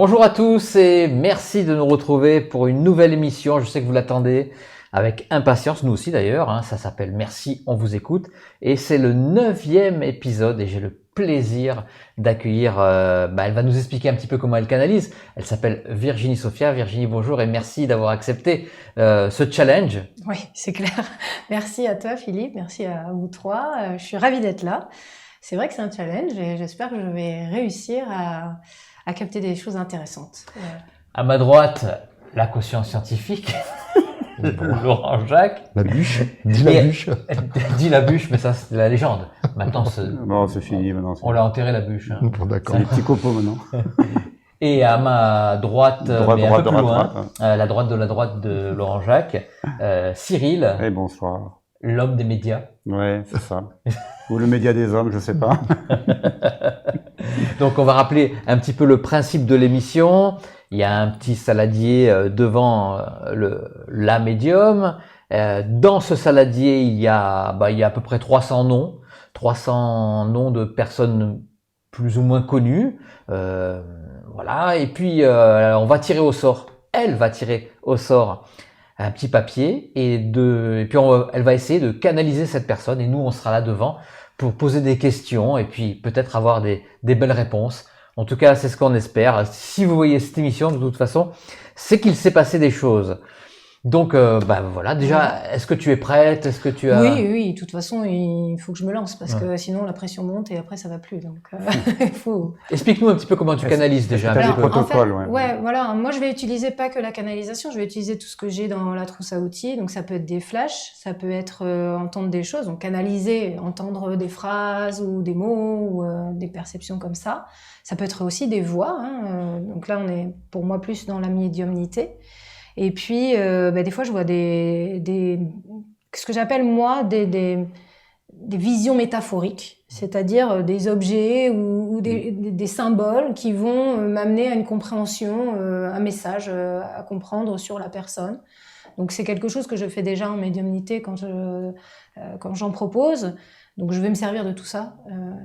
Bonjour à tous et merci de nous retrouver pour une nouvelle émission. Je sais que vous l'attendez avec impatience, nous aussi d'ailleurs. Ça s'appelle Merci, on vous écoute. Et c'est le 9e épisode et j'ai le plaisir d'accueillir, elle va nous expliquer un petit peu comment elle canalise. Elle s'appelle Virginie Sophia. Virginie, bonjour et merci d'avoir accepté ce challenge. Oui, c'est clair. Merci à toi Philippe, merci à vous trois. Je suis ravie d'être là. C'est vrai que c'est un challenge et j'espère que je vais réussir à capter des choses intéressantes. À ma droite, la caution scientifique, Laurent Jacques. La bûche. Dis la bûche. Dis la bûche, mais ça c'est la légende. Maintenant, Non, c'est fini maintenant. on l'a enterré la bûche. Bon, d'accord. Les petits copeaux maintenant. Et à ma droite, Droite, mais un droite, peu plus droite, loin, droite. la droite de Laurent Jacques, Cyril, Eh bonsoir. l'homme des médias. Ouais, c'est ça. Ou le média des hommes, je sais pas. Donc on va rappeler un petit peu le principe de l'émission. Il y a un petit saladier devant la médium. Dans ce saladier, il y a à peu près 300 noms de personnes plus ou moins connues. Voilà. Et puis on va tirer au sort. Elle va tirer au sort un petit papier et puis elle va essayer de canaliser cette personne et nous on sera là devant pour poser des questions et puis peut-être avoir des belles réponses. En tout cas, c'est ce qu'on espère. Si vous voyez cette émission, de toute façon, c'est qu'il s'est passé des choses. Donc, voilà. Déjà, est-ce que tu es prête? Est-ce que tu as... Oui. De toute façon, il faut que je me lance parce que sinon la pression monte et après ça va plus. Donc, il faut. Explique-nous un petit peu comment tu canalises déjà. T'as des Alors, protocoles, en fait, ouais, voilà. Moi, je vais utiliser pas que la canalisation, je vais utiliser tout ce que j'ai dans la trousse à outils. Donc, ça peut être des flashs, ça peut être entendre des choses, donc canaliser, entendre des phrases ou des mots ou des perceptions comme ça. Ça peut être aussi des voix. Donc là, on est pour moi plus dans la médiumnité. Et puis, des fois, je vois ce que j'appelle moi des visions métaphoriques, c'est-à-dire des objets ou des symboles qui vont m'amener à une compréhension, un message à comprendre sur la personne. Donc c'est quelque chose que je fais déjà en médiumnité quand j'en propose. Donc je vais me servir de tout ça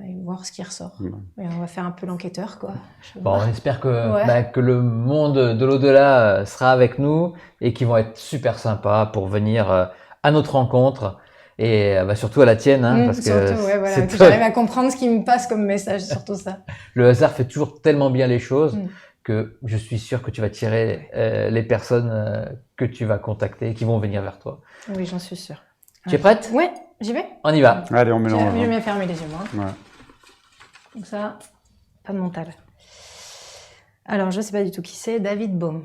et voir ce qui ressort. Et on va faire un peu l'enquêteur, quoi. Bon, on espère que le monde de l'au-delà sera avec nous et qu'ils vont être super sympas pour venir à notre rencontre et surtout à la tienne, parce que surtout, voilà, que j'arrive à comprendre ce qui me passe comme message, surtout ça. Le hasard fait toujours tellement bien les choses que je suis sûr que tu vas tirer les personnes que tu vas contacter et qui vont venir vers toi. Oui, j'en suis sûre. Tu es prête? Ouais, j'y vais. On y va. Allez, on mélange. J'ai bien fermé les yeux, moi. Ouais. Comme ça, pas de mental. Alors, je sais pas du tout qui c'est. David Bohm.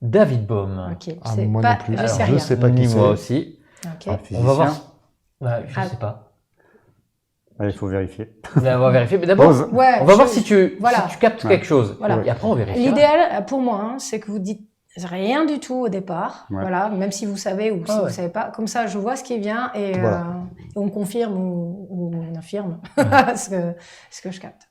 David Bohm. Ok. Moi non plus. Je sais Alors, rien. je sais pas qui c'est. Moi aussi. Ok. Un On physicien. va voir. Je sais pas. Allez, il faut vérifier. On va vérifier. Mais d'abord, Pause. Ouais, on va voir si tu captes Ouais. quelque chose. Voilà. Et après, on vérifie. L'idéal pour moi, c'est que vous dites rien du tout au départ. Ouais. Voilà, même si vous savez ou si vous savez pas. Comme ça, je vois ce qui vient et on confirme ou on affirme ce que je capte.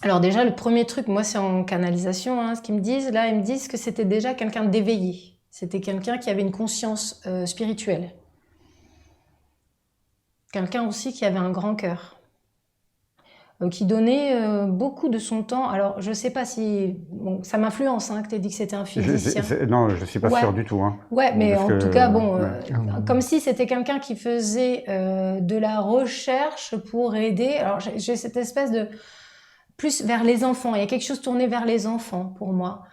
Alors déjà, le premier truc, moi, c'est en canalisation. Ce qu'ils me disent, là, ils me disent que c'était déjà quelqu'un d'éveillé. C'était quelqu'un qui avait une conscience spirituelle. Quelqu'un aussi qui avait un grand cœur. Qui donnait beaucoup de son temps. Alors, je sais pas si... Bon, ça m'influence que tu aies dit que c'était un physicien. Non, je suis pas sûr du tout. Ouais, mais Parce en que, tout cas, bon, ouais. comme si c'était quelqu'un qui faisait de la recherche pour aider. Alors, j'ai cette espèce de... Plus vers les enfants. Il y a quelque chose tourné vers les enfants, pour moi.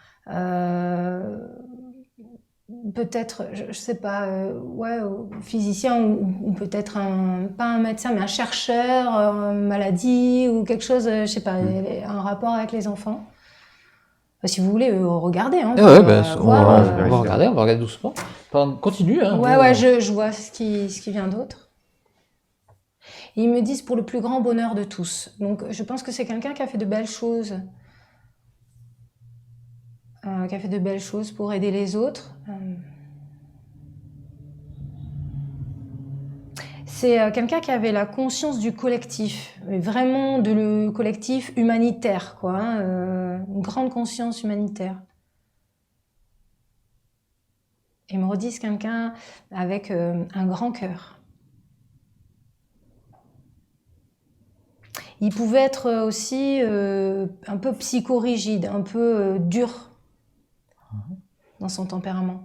Peut-être, je sais pas, physicien ou peut-être pas un médecin, mais un chercheur, maladie ou quelque chose, je sais pas, un rapport avec les enfants. Si vous voulez, regardez. On va regarder doucement. Continue. Je vois ce qui vient d'autre. Ils me disent pour le plus grand bonheur de tous. Donc, je pense que c'est quelqu'un qui a fait de belles choses. Qui a fait de belles choses pour aider les autres. C'est quelqu'un qui avait la conscience du collectif, mais vraiment le collectif humanitaire, quoi. Une grande conscience humanitaire. Ils me redisent quelqu'un avec un grand cœur. Il pouvait être aussi un peu psychorigide, un peu dur dans son tempérament.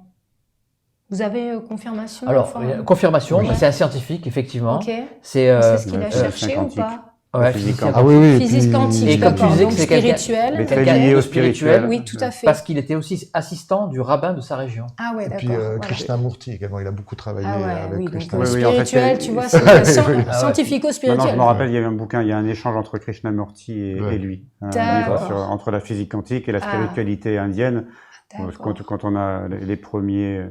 Vous avez confirmation? Alors, confirmation, Ouais. c'est un scientifique, effectivement. Ok. C'est C'est ce qu'il a ouais, cherché ou quantique. pas? ouais, physique physicien. Ah oui, oui. Physique quantique, et comme tu d'accord. disais Donc que c'est quelqu'un- spirituel. Mais très Quelqu'un lié de au spirituel. spirituel. Oui, tout à fait. Parce qu'il était aussi assistant du rabbin de sa région. Ah ouais, Et d'accord. puis voilà. Krishnamurti également, il a beaucoup travaillé Ah ouais, avec oui, donc Krishnamurti. Oui, oui, en fait, spirituel, c'est- tu vois, c'est- c'est Ah ouais. scientifico-spirituel. Non, je me rappelle, il y avait un bouquin, il y a un échange entre Krishnamurti et lui. Un D'accord. livre entre la physique quantique et la Ah. spiritualité indienne. D'accord. Quand on a les premiers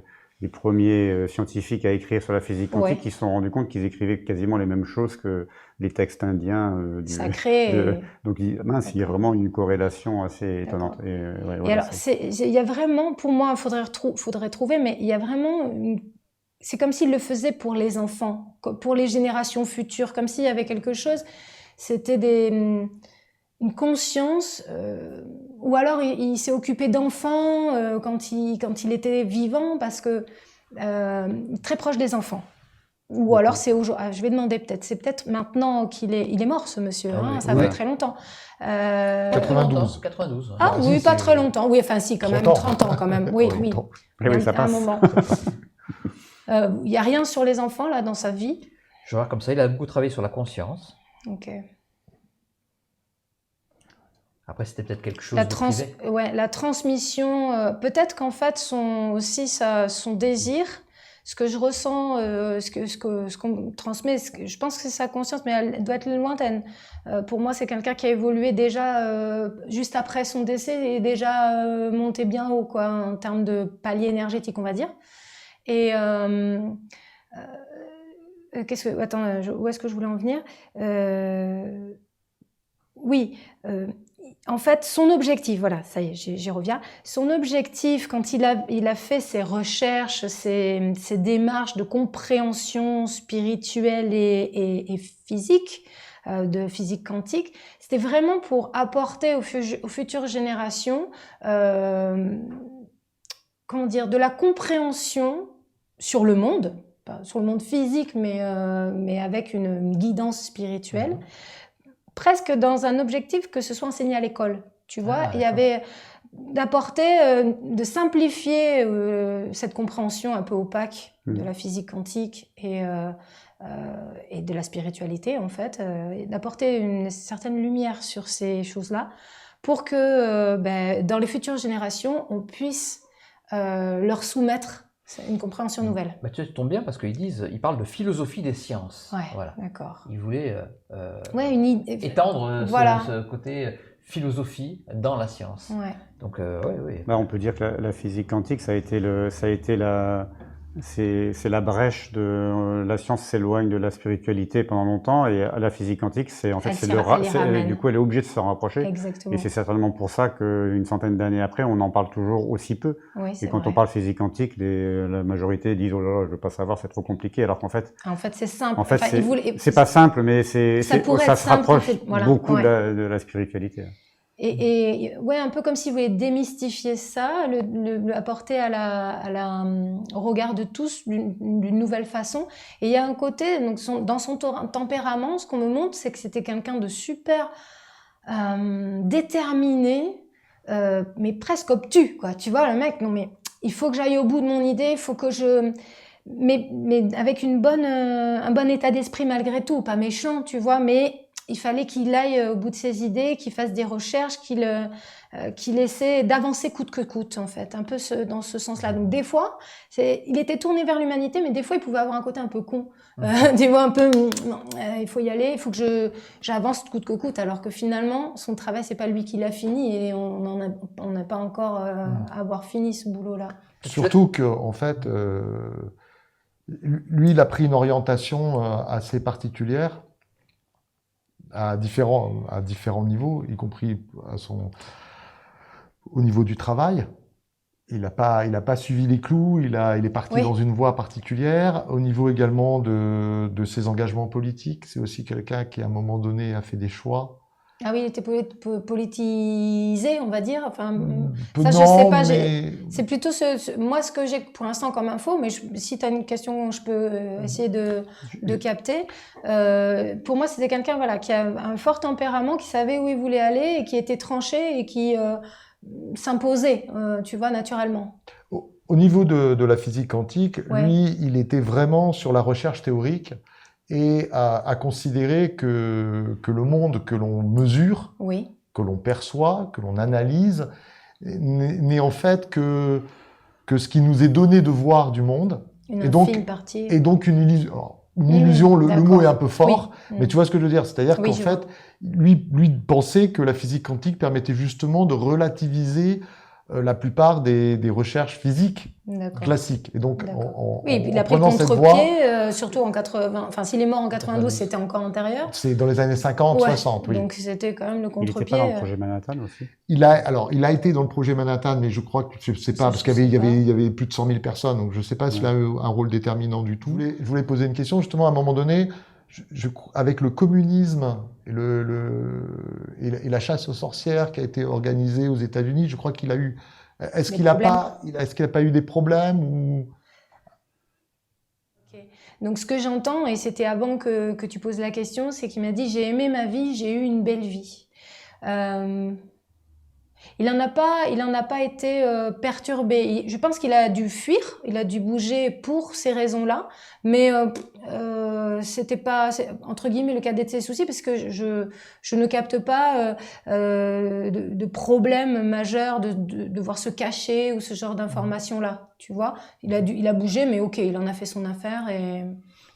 scientifiques à écrire sur la physique quantique, Ouais. ils se sont rendus compte qu'ils écrivaient quasiment les mêmes choses que les textes indiens. Sacré. Donc, mince, il y a vraiment une corrélation assez étonnante. D'accord. Ouais, Et voilà, alors, il y a vraiment, pour moi, faudrait trouver, mais il y a vraiment, c'est comme s'il le faisait pour les enfants, pour les générations futures, comme s'il y avait quelque chose, c'était une conscience, ou alors il s'est occupé d'enfants quand il était vivant, parce que très proche des enfants. Ou alors c'est aujourd'hui. Je vais demander peut-être. C'est peut-être maintenant qu'il est mort ce monsieur. Ah hein, oui. ça Oui. fait très longtemps. 92. 92. Ah Ah, oui, si, pas c'est- très longtemps. Oui, enfin si, quand 30 même ans. 30 ans quand même. Oui, oui. Longtemps. Et oui, ça Un passe. moment. Il y a rien sur les enfants là dans sa vie. Je vois comme ça, il a beaucoup travaillé sur la conscience. Ok. Après, c'était peut-être quelque chose La, de privé. la transmission, peut-être qu'en fait, son désir, ce que je ressens, ce qu'on me transmet, je pense que c'est sa conscience, mais elle doit être lointaine. Pour moi, c'est quelqu'un qui a évolué déjà juste après son décès et déjà monté bien haut, quoi, en termes de palier énergétique, on va dire. Et attends, où est-ce que je voulais en venir? Oui. En fait, son objectif, voilà, ça y est, j'y reviens. Son objectif, quand il a fait ses recherches, ses démarches de compréhension spirituelle et physique, de physique quantique, c'était vraiment pour apporter aux futures générations, comment dire, de la compréhension sur le monde, pas sur le monde physique, mais avec une guidance spirituelle. Presque dans un objectif que ce soit enseigné à l'école. Tu vois, il y avait d'apporter, de simplifier cette compréhension un peu opaque de la physique quantique et de la spiritualité, en fait, et d'apporter une certaine lumière sur ces choses-là pour que dans les futures générations, on puisse leur soumettre une compréhension nouvelle. Bah, tu tombes bien parce ils parlent de philosophie des sciences. Ouais, voilà. d'accord. Ils voulaient une idée. étendre Voilà. ce côté philosophie dans la science. Ouais. Donc, oui. Bah, on peut dire que la physique quantique, c'est la brèche de la science s'éloigne de la spiritualité pendant longtemps, et la physique quantique, du coup, elle est obligée de se rapprocher. Exactement. Et c'est certainement pour ça qu'une centaine d'années après, on en parle toujours aussi peu. Oui, et quand on parle physique quantique, la majorité disent oh là là, je veux pas savoir, c'est trop compliqué, alors qu'en fait, c'est simple. En fait, c'est pas simple, mais ça se rapproche beaucoup de la spiritualité. Et ouais, un peu comme si vous voulez démystifier ça, le apporter au regard de tous d'une nouvelle façon. Et il y a un côté, donc dans son tempérament, ce qu'on me montre, c'est que c'était quelqu'un de super déterminé, mais presque obtus, quoi. Tu vois, le mec, non mais il faut que j'aille au bout de mon idée, il faut que mais avec un bon état d'esprit malgré tout, pas méchant, tu vois, mais il fallait qu'il aille au bout de ses idées, qu'il fasse des recherches, qu'il essaie d'avancer coûte que coûte, en fait, un peu dans ce sens-là. Donc des fois, il était tourné vers l'humanité, mais des fois, il pouvait avoir un côté un peu con. Tu vois, un peu, il faut y aller, il faut que j'avance coûte que coûte, alors que finalement, son travail, c'est pas lui qui l'a fini, et on n'a pas encore à avoir fini ce boulot-là. Surtout qu'en fait, lui, il a pris une orientation assez particulière, à différents niveaux, y compris au niveau du travail. Il n'a pas suivi les clous, il est parti dans une voie particulière. Au niveau également de ses engagements politiques, c'est aussi quelqu'un qui, à un moment donné, a fait des choix. Ah oui, il était politisé, on va dire. Enfin, Peu ça, je non, sais pas. mais C'est plutôt moi ce que j'ai pour l'instant comme info, mais si tu as une question, je peux essayer de capter. Pour moi, c'était quelqu'un voilà, qui a un fort tempérament, qui savait où il voulait aller et qui était tranché et qui s'imposait, tu vois, naturellement. au niveau de la physique quantique, Ouais. lui, il était vraiment sur la recherche théorique et à considérer que le monde que l'on mesure, Oui, que l'on perçoit, que l'on analyse, n'est en fait que ce qui nous est donné de voir du monde. une Et donc, infime partie. et donc une illusion. Alors, une illusion, le mot d'accord. est un peu fort, Oui. mais tu vois ce que je veux dire. C'est-à-dire Oui, qu'en je fait, vois. lui pensait que la physique quantique permettait justement de relativiser la plupart des recherches physiques D'accord. classiques. Et donc, D'accord. Oui, et puis il en a pris le prenant cette voie, contre-pied, surtout en 80. Enfin, s'il est mort en 92, c'était encore antérieur. c'est dans les années 50, Ouais, 60, oui. donc c'était quand même le Il n'était pas dans le contre-pied. projet Manhattan aussi? Il a été dans le projet Manhattan, mais je crois que je sais pas, Ça, parce je qu'il sais pas. y avait plus de 100 000 personnes, donc je sais pas s'il a eu un rôle déterminant du tout. Je voulais poser une question, justement, à un moment donné, avec le communisme et la chasse aux sorcières qui a été organisée aux États-Unis, je crois qu'il a eu, est-ce qu'il a pas eu des problèmes ou... Ok. Donc ce que j'entends, et c'était avant que tu poses la question, c'est qu'il m'a dit j'ai aimé ma vie, j'ai eu une belle vie. Il en a pas été perturbé. Je pense qu'il a dû fuir, il a dû bouger pour ces raisons-là, mais c'était pas entre guillemets le cadet de ses soucis parce que je ne capte pas de problème majeur de devoir se cacher ou ce genre d'informations-là. Tu vois, il a bougé, mais ok, il en a fait son affaire et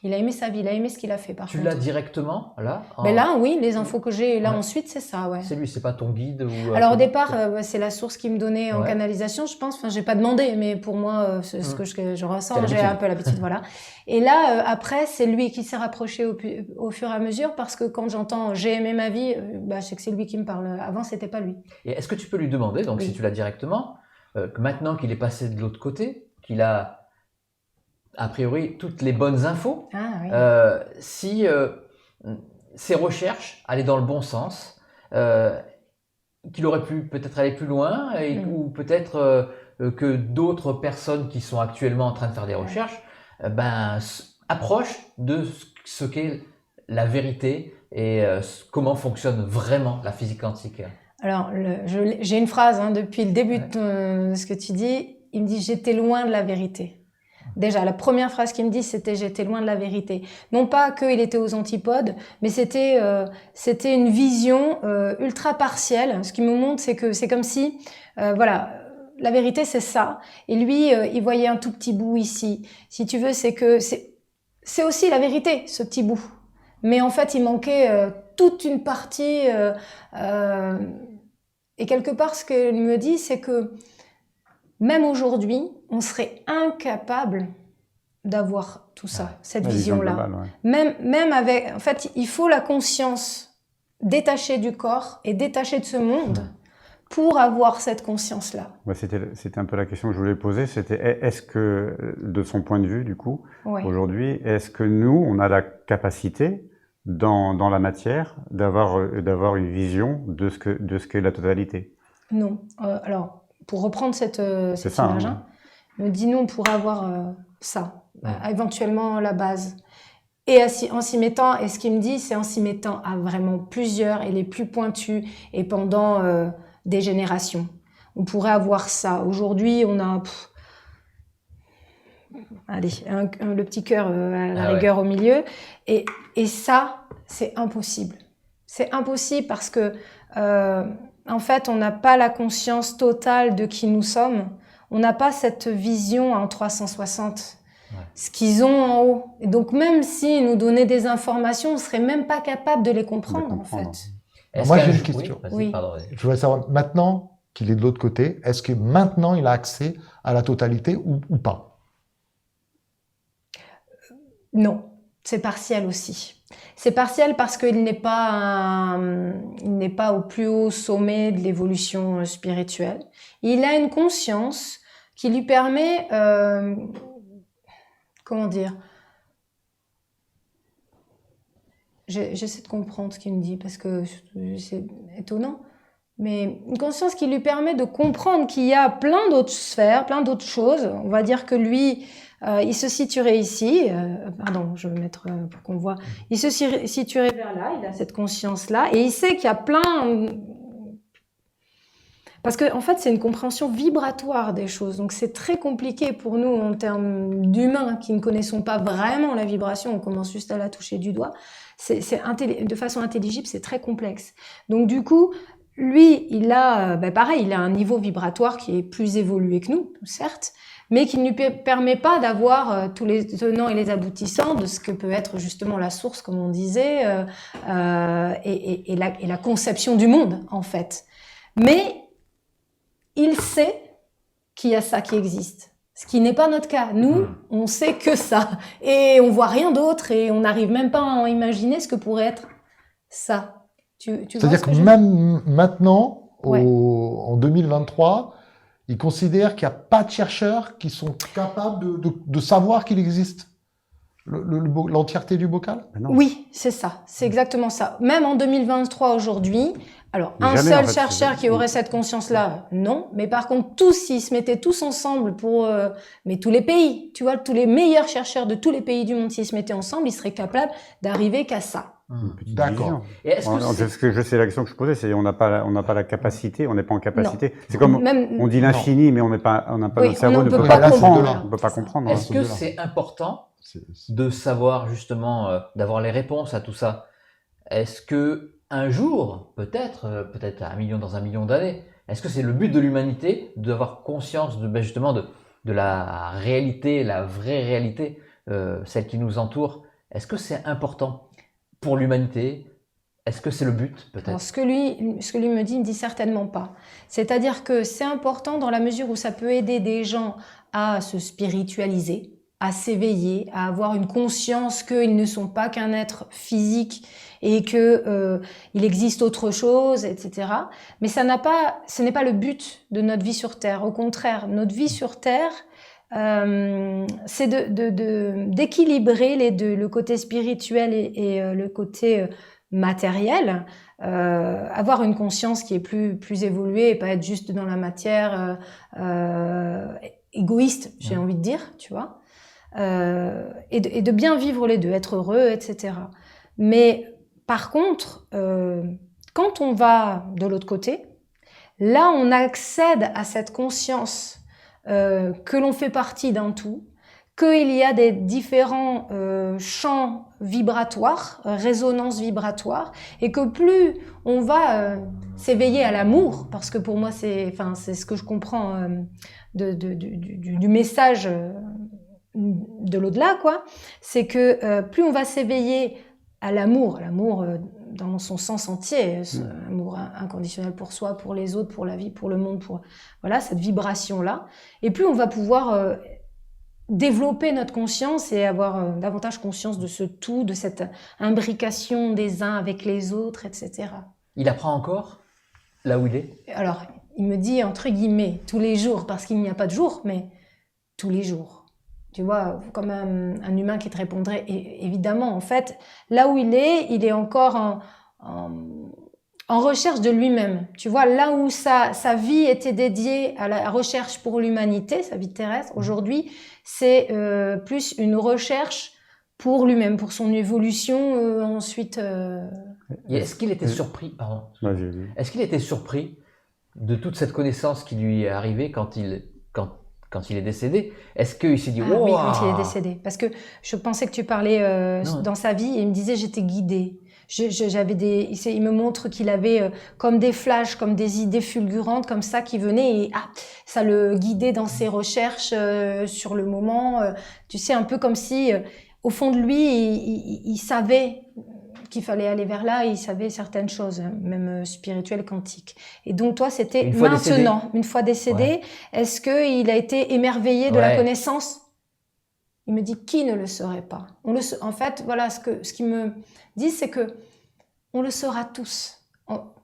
il a aimé sa vie, il a aimé ce qu'il a fait. Par Tu contre. l'as directement là Mais là, oui, les infos que j'ai là Ouais. ensuite, c'est ça, ouais. C'est lui, c'est pas ton guide ou. Alors au départ, c'est la source qui me donnait en Ouais. canalisation, je pense. Enfin, j'ai pas demandé, mais pour moi, c'est ce que je ressens. T'as J'ai l'habitude. un peu l'habitude, voilà. Et là, après, c'est lui qui s'est rapproché au fur et à mesure, parce que quand j'entends j'ai aimé ma vie, je sais que c'est lui qui me parle. Avant, c'était pas lui. Et est-ce que tu peux lui demander, donc Oui. si tu l'as directement, que maintenant qu'il est passé de l'autre côté, qu'il a priori toutes les bonnes infos, Ah oui. si ses recherches allaient dans le bon sens, qu'il aurait pu peut-être aller plus loin, ou peut-être que d'autres personnes qui sont actuellement en train de faire des recherches approchent de ce qu'est la vérité et comment fonctionne vraiment la physique quantique. Alors, j'ai une phrase depuis le début de ce que tu dis. Il me dit j'étais loin de la vérité. Déjà, la première phrase qu'il me dit, c'était « j'étais loin de la vérité ». Non pas qu'il était aux antipodes, mais c'était une vision ultra partielle. Ce qui me montre, c'est que c'est comme si, voilà, la vérité, c'est ça. Et lui, il voyait un tout petit bout ici. Si tu veux, c'est aussi la vérité, ce petit bout. Mais en fait, il manquait toute une partie. Et quelque part, ce qu'il me dit, c'est que même aujourd'hui, on serait incapable d'avoir tout ça, cette vision-là. Globale, ouais. Même avec, en fait, il faut la conscience détachée du corps et détachée de ce monde pour avoir cette conscience-là. Ouais, c'était un peu la question que je voulais poser. C'était est-ce que, de son point de vue, du coup, aujourd'hui, est-ce que nous, on a la capacité dans la matière d'avoir une vision de ce qu'est la totalité? Non. Alors, pour reprendre cette image, me dit non, on pourrait avoir ça, éventuellement la base. Et en s'y mettant, et ce qu'il me dit, c'est en s'y mettant à vraiment plusieurs et les plus pointus et pendant des générations. On pourrait avoir ça. Aujourd'hui, on a le petit cœur à la rigueur au milieu. Et ça, c'est impossible. C'est impossible parce que en fait, on n'a pas la conscience totale de qui nous sommes. On n'a pas cette vision en 360, ce qu'ils ont en haut. Et donc, même s'ils nous donnaient des informations, on ne serait même pas capable de les comprendre, en fait. Moi, j'ai une question. Oui. Je voudrais savoir, maintenant qu'il est de l'autre côté, est-ce que maintenant il a accès à la totalité ou pas? Non, c'est partiel aussi. C'est partiel parce qu'il n'est pas au plus haut sommet de l'évolution spirituelle. Il a une conscience qui lui permet, comment dire, j'essaie de comprendre ce qu'il me dit, parce que c'est étonnant. Mais une conscience qui lui permet de comprendre qu'il y a plein d'autres sphères, plein d'autres choses. On va dire que lui, il se situerait ici. Pardon, je vais mettre pour qu'on voit. Il se situerait vers là, il a cette conscience-là, et il sait qu'il y a plein... Parce que en fait, c'est une compréhension vibratoire des choses. Donc c'est très compliqué pour nous en termes d'humains qui ne connaissons pas vraiment la vibration. On commence juste à la toucher du doigt. De façon intelligible, c'est très complexe. Donc du coup, lui, il a, pareil, il a un niveau vibratoire qui est plus évolué que nous, certes, mais qui ne lui permet pas d'avoir tous les tenants et les aboutissants de ce que peut être justement la source, comme on disait, et la conception du monde, en fait. Mais il sait qu'il y a ça qui existe, ce qui n'est pas notre cas. Nous, on sait que ça, et on voit rien d'autre, et on n'arrive même pas à imaginer ce que pourrait être ça. C'est-à-dire que même maintenant, en 2023, ils considèrent qu'il n'y a pas de chercheurs qui sont capables de savoir qu'il existe l'entièreté du bocal? Oui, c'est ça, c'est exactement ça. Même en 2023 aujourd'hui, alors un seul chercheur qui aurait cette conscience-là, non. Mais par contre, tous, s'ils se mettaient tous ensemble mais tous les pays, tu vois, tous les meilleurs chercheurs de tous les pays du monde, s'ils se mettaient ensemble, ils seraient capables d'arriver qu'à ça. D'accord. Est-ce que je sais la question que je posais, c'est on n'a pas la capacité, on n'est pas en capacité. C'est comme on dit l'infini, mais on n'a pas notre cerveau ne peut pas comprendre. On peut pas comprendre. Est-ce que c'est important de savoir justement, d'avoir les réponses à tout ça? Est-ce que un jour, peut-être dans un million d'années, est-ce que c'est le but de l'humanité d'avoir conscience justement de la réalité, la vraie réalité, celle qui nous entoure? Est-ce que c'est important pour l'humanité? Est-ce que c'est le but, peut-être? Alors, ce que lui me dit, il me dit certainement pas. C'est-à-dire que c'est important dans la mesure où ça peut aider des gens à se spiritualiser, à s'éveiller, à avoir une conscience qu'ils ne sont pas qu'un être physique et que il existe autre chose, etc. Mais ce n'est pas le but de notre vie sur Terre. Au contraire, notre vie sur Terre, c'est d'équilibrer les deux, le côté spirituel et le côté matériel, avoir une conscience qui est plus évoluée et pas être juste dans la matière égoïste, j'ai envie de dire, tu vois, et de bien vivre les deux, être heureux, etc. Mais par contre, quand on va de l'autre côté, là on accède à cette conscience que l'on fait partie d'un tout, qu'il y a des différents champs vibratoires, résonances vibratoires, et que plus on va s'éveiller à l'amour, parce que pour moi c'est ce que je comprends du message de l'au-delà, quoi, c'est que plus on va s'éveiller à l'amour dans son sens entier, amour inconditionnel pour soi, pour les autres, pour la vie, pour le monde, voilà, cette vibration-là, et plus on va pouvoir développer notre conscience et avoir davantage conscience de ce tout, de cette imbrication des uns avec les autres, etc. Il apprend encore là où il est? Alors, il me dit entre guillemets tous les jours, parce qu'il n'y a pas de jour, mais tous les jours. Tu vois, comme un humain qui te répondrait, et évidemment, en fait, là où il est encore en recherche de lui-même. Tu vois, là où sa vie était dédiée à la recherche pour l'humanité, sa vie terrestre, aujourd'hui, c'est plus une recherche pour lui-même, pour son évolution ensuite. Est-ce qu'il était surpris, pardon, est-ce qu'il était surpris de toute cette connaissance qui lui est arrivée quand il est décédé? Est-ce qu'il s'est dit wow, oui, quand il est décédé, parce que je pensais que tu parlais dans sa vie, et il me disait j'étais guidée. Il me montre qu'il avait comme des flashs, comme des idées fulgurantes comme ça qui venaient, et ça le guidait dans ses recherches sur le moment. Tu sais, un peu comme si au fond de lui il savait qu'il fallait aller vers là, et il savait certaines choses, même spirituelles, quantiques. Et donc toi, c'était maintenant, une fois décédé, est-ce qu'il a été émerveillé de la connaissance? Il me dit, qui ne le saurait pas? En fait, voilà, ce qu'il me dit, c'est que on le saura tous.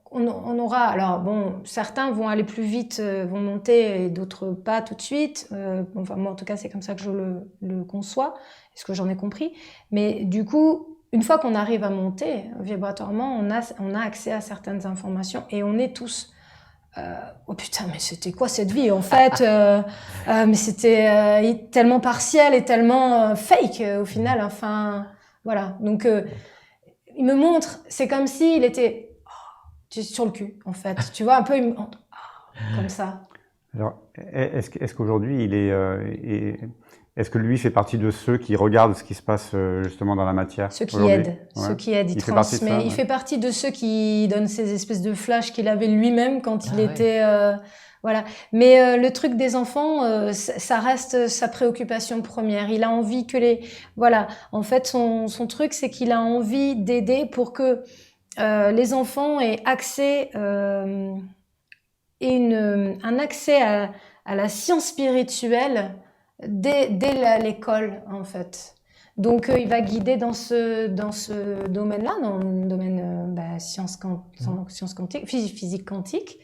On aura, alors bon, certains vont aller plus vite, vont monter, et d'autres pas tout de suite. Enfin, moi, en tout cas, c'est comme ça que je le conçois, est-ce que j'en ai compris? Mais du coup, une fois qu'on arrive à monter vibratoirement, on a accès à certaines informations et on est tous oh putain, mais c'était quoi cette vie en fait mais c'était tellement partiel et tellement fake au final. Enfin, voilà. Donc, il me montre, c'est comme s'il était sur le cul en fait. Tu vois, un peu comme ça. Alors, est-ce qu'aujourd'hui, est-ce que lui fait partie de ceux qui regardent ce qui se passe justement dans la matière? Ceux qui aident, il transmet. Il fait partie de ceux qui donnent ces espèces de flashs qu'il avait lui-même quand il était... voilà. Mais le truc des enfants, ça reste sa préoccupation première. Il a envie que Voilà. En fait, son truc, c'est qu'il a envie d'aider pour que les enfants aient accès... un accès à la science spirituelle dès l'école, en fait. Donc, il va guider dans ce domaine-là, dans le domaine science quantique, physique quantique,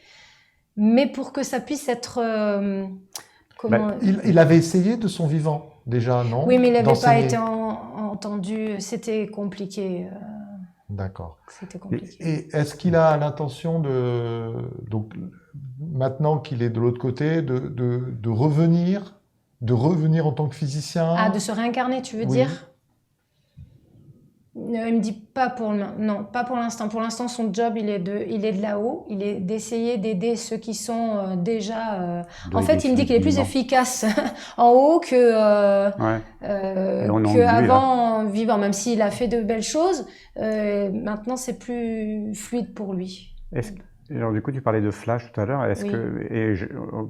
mais pour que ça puisse être... il avait essayé de son vivant, déjà, non? Oui, mais il n'avait pas été entendu, c'était compliqué. D'accord. C'était compliqué. Et est-ce qu'il a l'intention donc maintenant qu'il est de l'autre côté, de revenir en tant que physicien? Ah, de se réincarner, tu veux dire? Il me dit pas non, pas pour l'instant. Pour l'instant, son job, il est de là-haut. Il est d'essayer d'aider ceux qui sont déjà. En fait, il me dit qu'il est plus efficace en haut que avant vivant. Même s'il a fait de belles choses, maintenant c'est plus fluide pour lui. Alors du coup, tu parlais de flash tout à l'heure.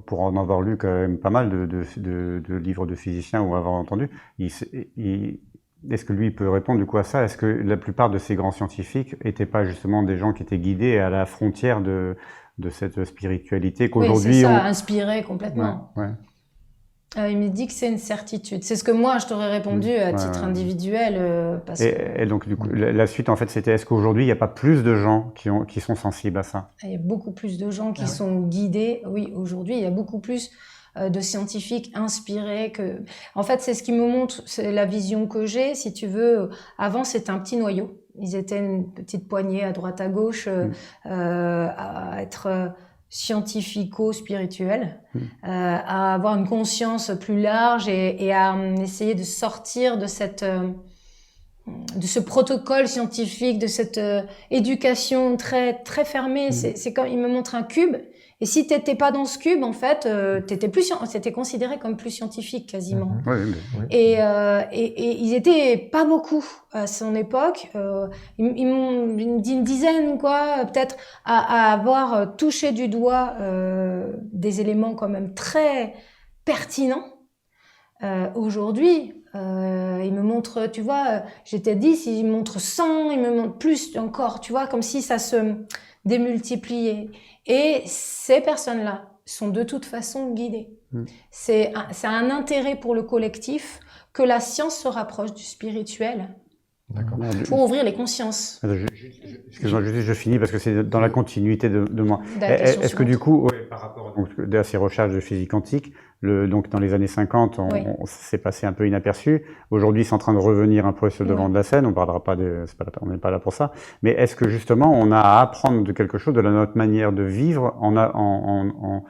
Pour en avoir lu quand même pas mal de livres de physiciens ou avoir entendu, est-ce que lui peut répondre du coup à ça? Est-ce que la plupart de ces grands scientifiques n'étaient pas justement des gens qui étaient guidés à la frontière de cette spiritualité qu'aujourd'hui... Oui, c'est ça, inspiré complètement. Ouais. Il me dit que c'est une certitude. C'est ce que moi, je t'aurais répondu à titre individuel. Et donc, du coup, la suite, en fait, c'était est-ce qu'aujourd'hui, il n'y a pas plus de gens qui sont sensibles à ça? Il y a beaucoup plus de gens qui sont guidés. Oui, aujourd'hui, il y a beaucoup plus de scientifiques inspirés que... En fait, c'est ce qui me montre, c'est la vision que j'ai. Si tu veux, avant, c'était un petit noyau. Ils étaient une petite poignée à droite à gauche à être scientifico-spirituel, à avoir une conscience plus large et à essayer de sortir de ce protocole scientifique, de cette éducation très très fermée. C'est comme il me montre un cube. Et si t'étais pas dans ce cube, en fait, t'étais considéré comme plus scientifique quasiment. Et ils étaient pas beaucoup à son époque. Ils m'ont dit une dizaine, quoi, peut-être, à avoir touché du doigt des éléments quand même très pertinents. Aujourd'hui, il me montre, tu vois, j'étais 10, il me montre 100, il me montre plus encore, tu vois, comme si ça se démultiplier. Et ces personnes-là sont de toute façon guidées. C'est un intérêt pour le collectif que la science se rapproche du spirituel pour ouvrir les consciences. Excuse-moi, je finis parce que c'est dans la continuité de moi. Est-ce que du coup, par rapport à ces recherches de physique quantique, donc dans les années 50, on s'est passé un peu inaperçu. Aujourd'hui, c'est en train de revenir un peu sur le devant de la scène. On parlera pas on n'est pas là pour ça. Mais est-ce que justement, on a à apprendre de quelque chose de notre manière de vivre en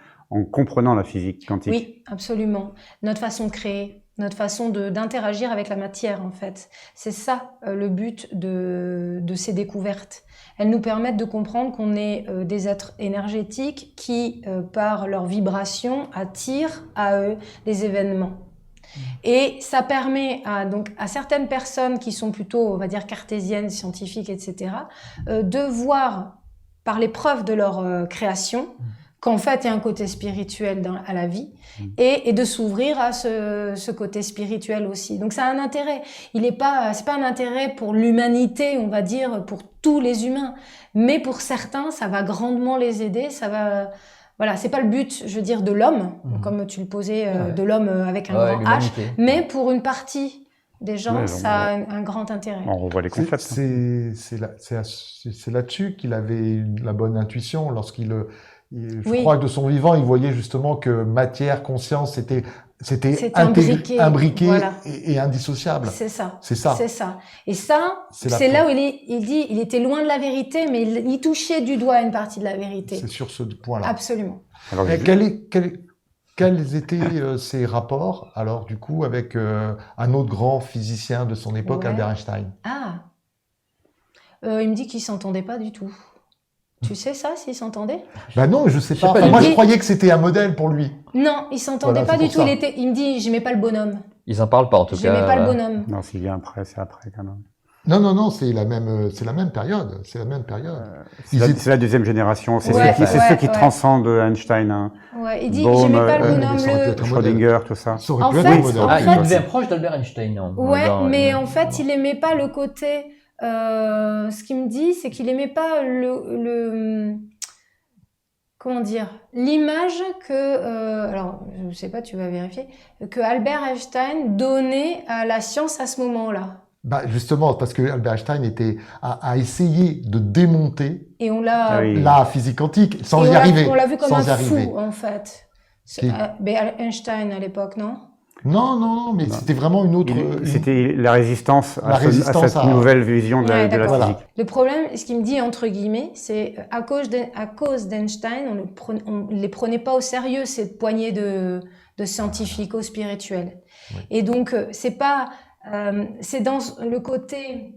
comprenant la physique quantique? Oui, absolument. Notre façon de créer, notre façon d'interagir avec la matière, en fait. C'est ça le but de ces découvertes. Elles nous permettent de comprendre qu'on est des êtres énergétiques qui, par leur vibration, attirent à eux des événements. Et ça permet à certaines personnes qui sont plutôt, on va dire, cartésiennes, scientifiques, etc., de voir par les preuves de leur création qu'en fait, il y a un côté spirituel à la vie et de s'ouvrir à ce côté spirituel aussi. Donc, ça a un intérêt. C'est pas un intérêt pour l'humanité, on va dire, pour tous les humains. Mais pour certains, ça va grandement les aider. Ça va, voilà, c'est pas le but, je veux dire, de l'homme, comme tu le posais, de l'homme avec un grand H. Mais pour une partie des gens, ça a un grand intérêt. On revoit les concepts. C'est là-dessus qu'il avait la bonne intuition lorsqu'il... Je crois que de son vivant, il voyait justement que matière, conscience, c'était C'était imbriqué, imbriqué voilà. et indissociable. C'est ça. C'est ça. C'est ça. Et ça, C'est c'est là où il dit, il était loin de la vérité, mais il touchait du doigt une partie de la vérité. C'est sur ce point-là. Absolument. Alors, Quels étaient ses rapports, alors, du coup, avec un autre grand physicien de son époque, Ouais. Albert Einstein? Ah. Il me dit qu'ils s'entendaient pas du tout. Tu sais ça, s'ils s'entendaient? Ben non, je sais Je sais pas. pas Enfin, du moi, tout. je croyais que c'était un modèle pour lui. Non, ils s'entendaient Voilà, pas c'est du pour tout. ça. Il me dit, j'aimais pas le bonhomme. Ils en parlent pas en tout cas. J'aimais pas le bonhomme. non, s'il vient après, c'est après quand même. Non, c'est la même période. C'est la même période. C'est la deuxième génération. C'est Ouais, ceux qui ouais. transcendent Einstein. Hein. Ouais, il dit, Bohm, j'aimais pas le mais bonhomme. ça aurait pu être un modèle. Schrödinger, tout ça. Ça aurait En pu être fait, un modèle. Ah, en il devient proche d'Albert Einstein. Non Ouais, mais en fait, il il aimait pas le côté. Ce qu'il me dit, c'est qu'il aimait pas comment dire, l'image que. Alors, je sais pas, tu vas vérifier. Que Albert Einstein donnait à la science à ce moment-là. Bah, justement, parce que Albert Einstein a essayé de démonter Et on l'a. Ah oui. la physique quantique sans et y arriver. on l'a vu comme sans un y arriver. fou, en fait. Qui Einstein à l'époque, non? Non, mais c'était vraiment une autre. C'était la résistance La résistance à cette nouvelle vision de Ouais, la d'accord. physique. Le problème, ce qu'il me dit entre guillemets, c'est à cause d'Einstein, on les prenait pas au sérieux, cette poignée de scientifico-spirituels. Oui. Et donc, c'est pas, c'est dans le côté,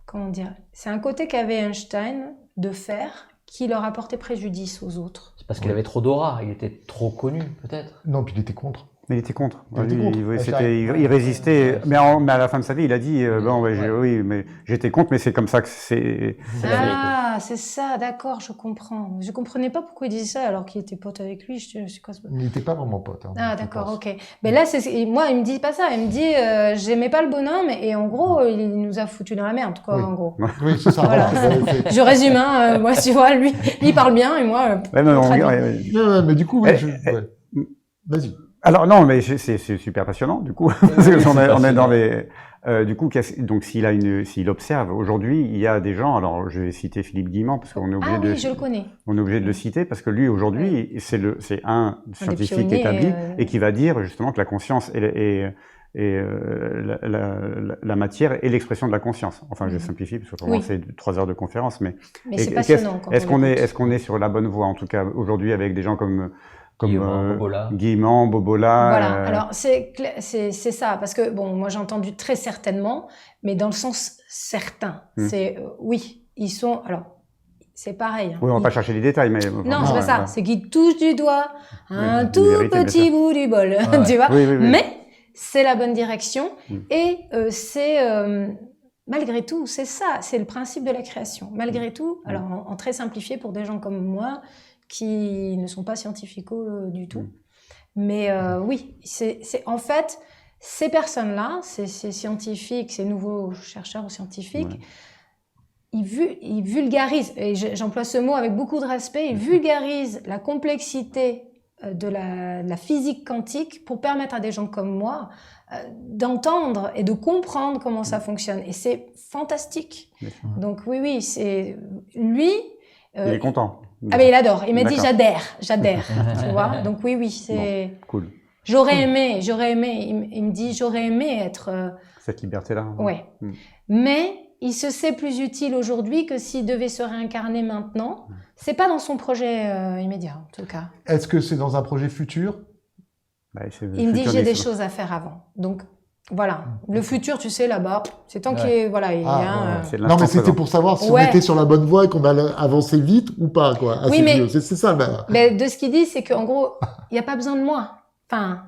comment dire, c'est un côté qu'avait Einstein de faire qui leur apportait préjudice aux autres. C'est parce qu'il avait trop d'aura, il était trop connu, peut-être. Non, puis il était contre. Mais il était contre. Il était contre. Il résistait. Mais à la fin de sa vie, il a dit bon, Ouais. oui, mais j'étais contre, mais c'est comme ça que c'est. C'est la vérité. Ah, c'est ça, d'accord, je comprends. Je comprenais pas pourquoi il disait ça alors qu'il était pote avec lui. C'est quoi ce... Il n'était pas vraiment pote. Hein, Ah, je d'accord, pense. ok. Mais là, moi, il me dit pas ça. Il me dit, j'aimais pas le bonhomme et en gros, il nous a foutu dans la merde, quoi, Oui. en gros. Oui, c'est ça. Voilà. Je résume, hein, moi, tu vois, lui, il parle bien et moi. Ouais, mais traduit. Ouais, mais du coup, oui, ouais. Vas-y. Alors non, mais c'est super passionnant du coup. Parce que on est dans les. Du coup, donc s'il observe aujourd'hui, il y a des gens. Alors, je vais citer Philippe Guillemant parce qu'on est obligé Ah de. oui, je le connais. On est obligé de le citer parce que lui aujourd'hui, c'est un scientifique pionniers, établi et qui va dire justement que la conscience et la matière est l'expression de la conscience. Enfin, je simplifie parce que pour moi Oui. c'est 3 heures de conférence, mais Mais c'est passionnant. quand est-ce on qu'on est l'écoute. est-ce qu'on est sur la bonne voie en tout cas aujourd'hui avec des gens comme Guillemant, Bobola. Guillemant, Bobola. Voilà, alors c'est ça, parce que bon, moi j'ai entendu très certainement, mais dans le sens certain. C'est oui, ils sont. Alors, c'est pareil. Hein. Oui, on va Ils- pas chercher les détails, mais Non, c'est pas ça. C'est qu'ils touchent du doigt un une tout vérité, bien petit sûr. bout du bol, Ouais. tu vois. Oui. Mais c'est la bonne direction Mm. et c'est malgré tout, c'est ça, c'est le principe de la création. Malgré tout, alors en très simplifié pour des gens comme moi qui ne sont pas scientificaux du tout. Mais oui, c'est en fait ces personnes-là, ces scientifiques, ces nouveaux chercheurs ou scientifiques. Ils vulgarisent, et j'emploie ce mot avec beaucoup de respect, ils vulgarisent la complexité de la physique quantique pour permettre à des gens comme moi d'entendre et de comprendre comment ça fonctionne. Et c'est fantastique. Donc oui, c'est lui. Il est content. Ah mais il adore. Il m'a dit D'accord. j'adhère, tu vois. Donc oui, c'est. Bon, cool. J'aurais aimé. Il me dit j'aurais aimé être. Cette liberté-là. Ouais. Mais il se sait plus utile aujourd'hui que s'il devait se réincarner maintenant. C'est pas dans son projet immédiat, en tout cas. Est-ce que c'est dans un projet futur? Bah, Il me dit j'ai des choses à faire avant. Donc voilà, le futur, tu sais, là-bas, c'est tant qu'il est, voilà, il y a. C'est Non, l'instant mais c'était présent. pour savoir si Ouais. on était sur la bonne voie et qu'on allait avancer vite ou pas, quoi. à Oui, ses mais- yeux. C'est ça, ben. Mais de ce qu'il dit, c'est qu'en gros, il n'y a pas besoin de moi. Enfin,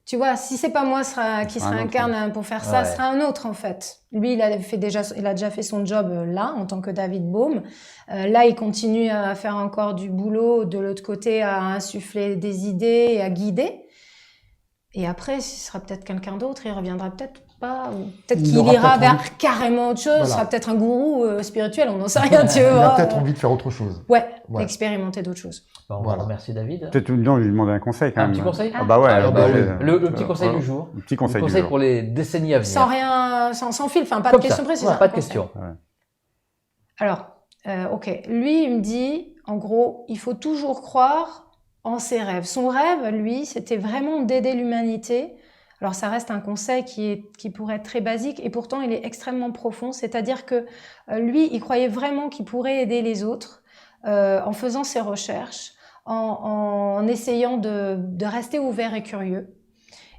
tu vois, si c'est pas moi qui se Un autre, réincarne pour faire ça, Ouais. ce sera un autre en fait. Lui, il a déjà fait son job là en tant que David Bohm. Là, il continue à faire encore du boulot de l'autre côté, à insuffler des idées et à guider. Et après, ce sera peut-être quelqu'un d'autre. Il reviendra peut-être pas, ou peut-être Il qu'il aura ira peut-être vers envie- carrément autre chose. Voilà. Ce sera peut-être un gourou spirituel. On n'en sait rien, tu Il a vois. peut-être envie de faire autre chose. Ouais, Ouais. expérimenter d'autres choses. Bon, on Voilà. va remercier David. Peut-être non, je lui demander un conseil quand Un même. petit conseil Ah bah ouais. Alors, bah, obligé. le petit conseil du jour. Le petit conseil Le du conseil jour. pour les décennies à venir. Sans rien, sans fil, enfin pas Comme de questions ça. précises. Ouais, hein, pas de conseil. questions. Alors, ok, lui il me dit, en gros, il faut toujours croire en ses rêves. Son rêve, lui, c'était vraiment d'aider l'humanité. Alors ça reste un conseil qui pourrait être très basique et pourtant il est extrêmement profond. C'est-à-dire que lui, il croyait vraiment qu'il pourrait aider les autres en faisant ses recherches, en essayant de rester ouvert et curieux.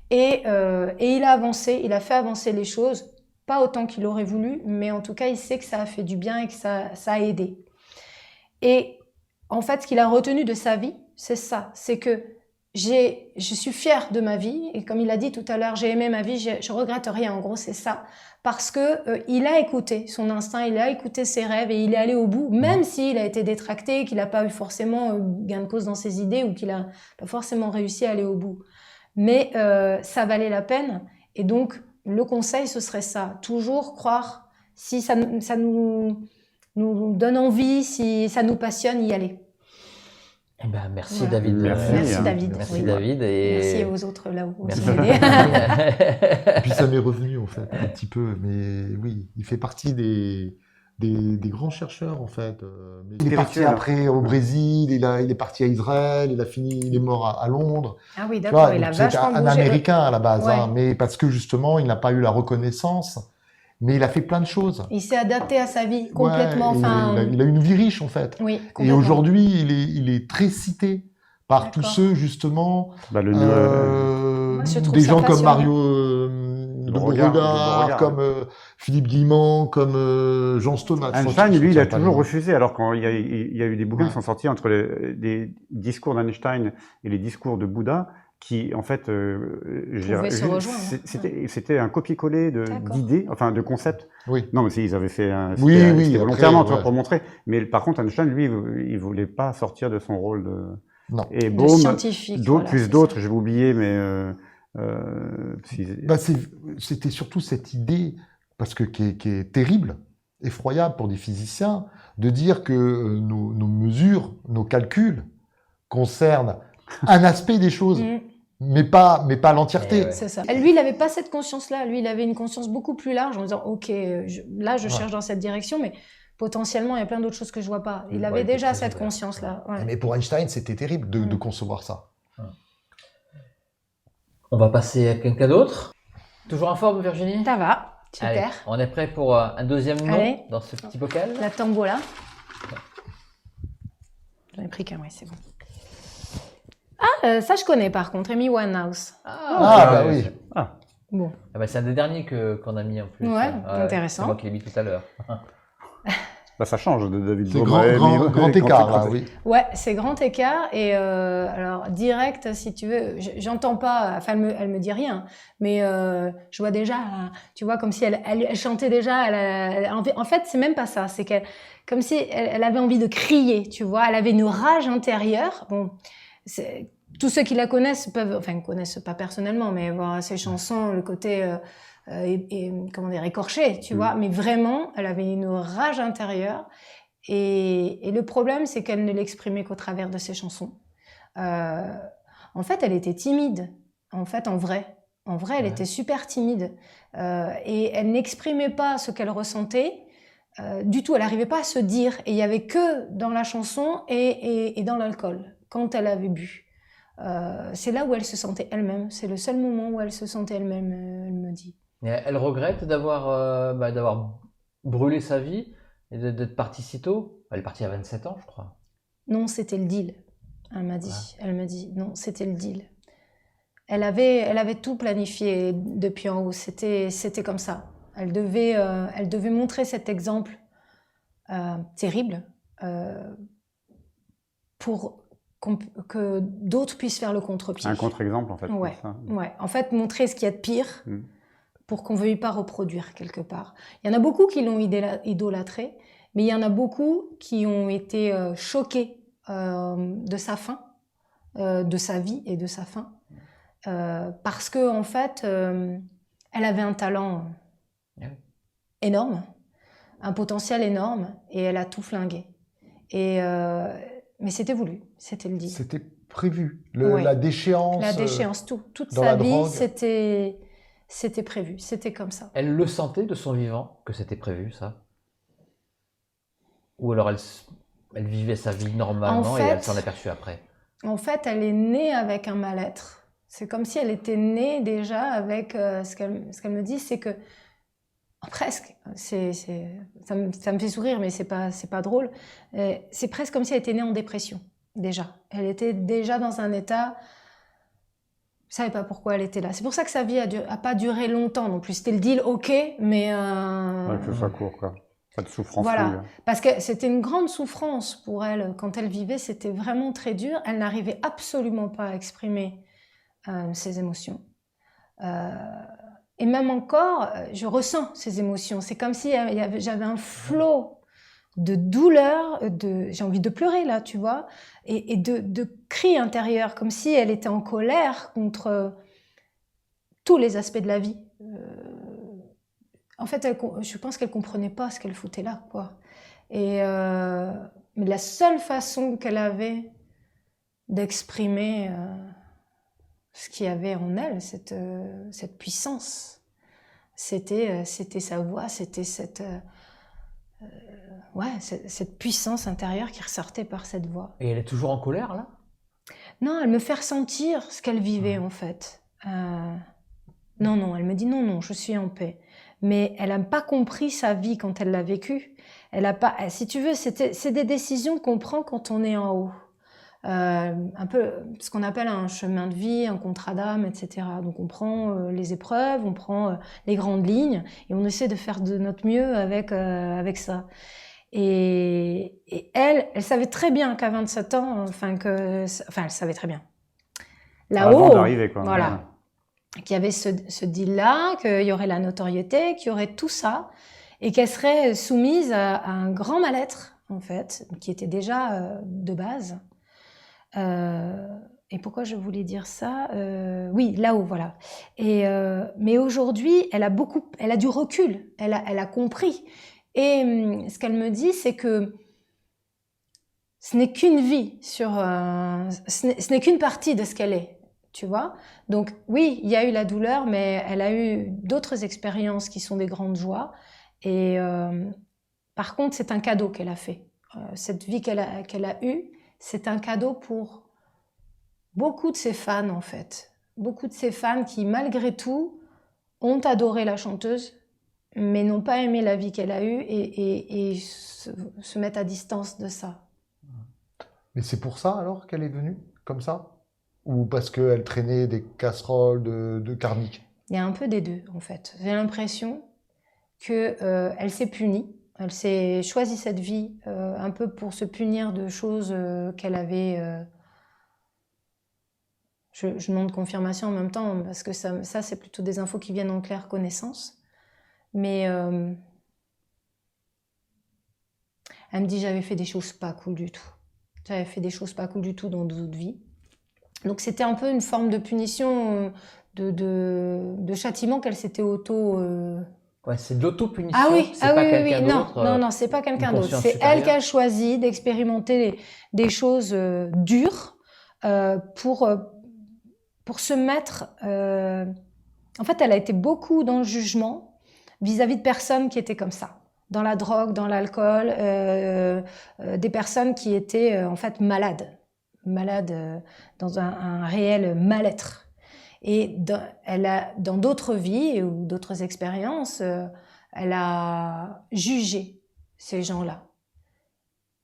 Et il a avancé, il a fait avancer les choses, pas autant qu'il aurait voulu, mais en tout cas, il sait que ça a fait du bien et que ça a aidé. Et en fait, ce qu'il a retenu de sa vie, c'est ça, c'est que je suis fière de ma vie, et comme il a dit tout à l'heure, j'ai aimé ma vie, je regrette rien, en gros, c'est ça. Parce que il a écouté son instinct, il a écouté ses rêves et il est allé au bout, même s'il a été détracté, qu'il n'a pas eu forcément gain de cause dans ses idées ou qu'il n'a pas forcément réussi à aller au bout. Mais ça valait la peine, et donc le conseil, ce serait ça, toujours croire, si ça nous donne envie, si ça nous passionne, y aller. Eh ben, merci Voilà. David. Merci David. Merci Oui. David. Et... Merci aux autres là où Merci. vous aidez. Et puis ça m'est revenu en fait un petit peu, mais oui, il fait partie des grands chercheurs en fait. Mais il est parti après au Brésil, il est parti à Israël, il est mort à Londres. Ah oui, Tu d'accord, vois, il a donc c'est vachement un bougé. Américain à la base, Ouais. hein, mais parce que justement il n'a pas eu la reconnaissance, mais il a fait plein de choses. Il s'est adapté à sa vie complètement. Ouais, et Enfin, il a une vie riche en fait. oui, Et complètement. aujourd'hui il est très cité par tous D'accord. ceux justement. Bah, Moi, je trouve Des ça gens comme passionnant. Mario de Beauregard, Beauregard, comme Philippe Guillemant, comme Jean Stomax. Einstein, lui, il a toujours refusé, alors qu'il y a eu des bouquins qui sont sortis entre les discours d'Einstein et les discours de Bouddha, qui, en fait, Pouvaient se rejoindre. c'était un copier-coller D'accord. d'idées, enfin, de concepts. Oui. Non, mais si, ils avaient fait un, Oui, c'était oui, c'était après, volontairement, tu vois, ouais. pour montrer. Mais par contre, Einstein, lui, il voulait pas sortir de son rôle de... Non. Et De Bohm, scientifique. d'autres, Voilà, plus c'est d'autres, ça. je vais oublier, mais Bah, c'était surtout cette idée, parce que qui est terrible, effroyable pour des physiciens, de dire que nos mesures, nos calculs concernent un aspect des choses, Mm. mais pas l'entièreté. Ouais. C'est ça. Lui, il n'avait pas cette conscience-là. Lui, il avait une conscience beaucoup plus large en disant, OK, là, je cherche dans cette direction, mais potentiellement, il y a plein d'autres choses que je vois pas. Il Ouais, avait il était déjà très cette ouvert. conscience-là. Ouais. Mais pour Einstein, c'était terrible de concevoir ça. On va passer à quelqu'un d'autre. Toujours en forme, Virginie? Ça va, Allez, super. on est prêt pour un deuxième nom Allez. dans ce petit bocal? La tombola. J'en ai pris qu'un, oui, c'est bon. Ah, ça je connais par contre, Amy Winehouse. Ah, bah oui. Ah, Bon, Ah bah, c'est un des derniers qu'on a mis en plus. Ouais, intéressant. C'est moi qui l'ai mis tout à l'heure. bah, ça change de David C'est Bohm. grand écart, là, oui. ouais, c'est grand écart et alors direct, si tu veux, j'entends pas, enfin elle me dit rien, mais je vois déjà, tu vois, comme si elle chantait déjà. En fait, c'est même pas ça, c'est qu'elle, comme si elle avait envie de crier, tu vois, elle avait une rage intérieure. Bon, tous ceux qui la connaissent connaissent pas personnellement, mais voir ses chansons, le côté comment dire, écorché, tu vois, mais vraiment, elle avait une rage intérieure. Et le problème, c'est qu'elle ne l'exprimait qu'au travers de ses chansons. En fait, elle était timide. En fait, en vrai, elle était super timide. Et elle n'exprimait pas ce qu'elle ressentait du tout. Elle n'arrivait pas à se dire. Et il y avait que dans la chanson et dans l'alcool, quand elle avait bu. C'est là où elle se sentait elle-même. C'est le seul moment où elle se sentait elle-même, elle me dit. Et elle regrette d'avoir brûlé sa vie et d'être partie si tôt. Elle est partie à 27 ans, je crois. Non, c'était le deal. Elle m'a dit. Elle me dit, non, c'était le deal. Elle avait tout planifié depuis en haut. C'était comme ça. Elle devait montrer cet exemple terrible pour que d'autres puissent faire le contre-pied. Un contre-exemple, en fait. Ouais, ça. ouais. En fait, montrer ce qu'il y a de pire pour qu'on ne veuille pas reproduire quelque part. Il y en a beaucoup qui l'ont idolâtré, mais il y en a beaucoup qui ont été choqués de sa fin, de sa vie et de sa fin, parce que en fait, elle avait un talent énorme, un potentiel énorme, et elle a tout flingué. Mais c'était voulu, c'était le deal. C'était prévu. Ouais. La déchéance. La déchéance, toute dans sa la vie, drogue. c'était prévu, c'était comme ça. Elle le sentait de son vivant que c'était prévu, ça? Ou alors elle vivait sa vie normalement En et fait, elle s'en aperçut après? en fait, elle est née avec un mal-être. C'est comme si elle était née déjà avec ce qu'elle me dit, c'est que presque, ça me fait sourire, mais c'est pas drôle. C'est presque comme si elle était née en dépression déjà. Elle était déjà dans un état. Je savais pas pourquoi elle était là. C'est pour ça que sa vie a pas duré longtemps non plus. C'était le deal, ok, mais Ouais, que ce soit court, quoi. Pas de souffrance. voilà, parce que c'était une grande souffrance pour elle quand elle vivait. C'était vraiment très dur. Elle n'arrivait absolument pas à exprimer ses émotions. Et même encore, je ressens ces émotions. C'est comme si j'avais un flot de douleur, j'ai envie de pleurer là, tu vois, et de cris intérieurs, comme si elle était en colère contre tous les aspects de la vie. En fait, je pense qu'elle comprenait pas ce qu'elle foutait là, quoi. Mais la seule façon qu'elle avait d'exprimer ce qu'il y avait en elle, cette puissance, c'était sa voix, c'était cette puissance intérieure qui ressortait par cette voix. Et elle est toujours en colère, là? Non, elle me fait ressentir ce qu'elle vivait, en fait. Non, elle me dit non, je suis en paix. Mais elle n'a pas compris sa vie quand elle l'a vécue. Elle a pas, si tu veux, c'est des décisions qu'on prend quand on est en haut. Un peu ce qu'on appelle un chemin de vie, un contrat d'âme, etc. Donc on prend les épreuves, on prend les grandes lignes et on essaie de faire de notre mieux avec ça. Et elle savait très bien qu'à 27 ans, elle savait très bien. Là-haut, avant d'arriver, quoi. Voilà. Ouais. Qu'il y avait ce deal-là, qu'il y aurait la notoriété, qu'il y aurait tout ça, et qu'elle serait soumise à un grand mal-être, en fait, qui était déjà de base. Et pourquoi je voulais dire ça oui, là-haut, voilà. Mais aujourd'hui, elle a du recul, elle a compris. Et ce qu'elle me dit, c'est que ce n'est qu'une vie ce n'est qu'une partie de ce qu'elle est. Tu vois? Donc oui, il y a eu la douleur, mais elle a eu d'autres expériences qui sont des grandes joies. Et par contre, c'est un cadeau qu'elle a fait. Cette vie qu'elle a eue, c'est un cadeau pour beaucoup de ses fans, en fait. Beaucoup de ses fans qui, malgré tout, ont adoré la chanteuse, mais n'ont pas aimé la vie qu'elle a eue et se mettent à distance de ça. Mais c'est pour ça, alors, qu'elle est venue comme ça? Ou parce qu'elle traînait des casseroles de karmique? Il y a un peu des deux, en fait. J'ai l'impression qu'elle s'est punie. Elle s'est choisi cette vie un peu pour se punir de choses qu'elle avait... Je demande confirmation en même temps, parce que ça c'est plutôt des infos qui viennent en claire connaissance. Mais elle me dit, j'avais fait des choses pas cool du tout. J'avais fait des choses pas cool du tout dans d'autres vies. Donc c'était un peu une forme de punition, de châtiment qu'elle s'était Ouais, c'est de l'autopunition. Ah oui, c'est pas quelqu'un d'autre. Non, c'est pas quelqu'un d'autre. C'est elle qui a choisi d'expérimenter des choses dures pour se mettre... En fait, elle a été beaucoup dans le jugement vis-à-vis de personnes qui étaient comme ça. Dans la drogue, dans l'alcool, des personnes qui étaient en fait malades dans un réel mal-être. Et dans d'autres vies ou d'autres expériences, elle a jugé ces gens-là.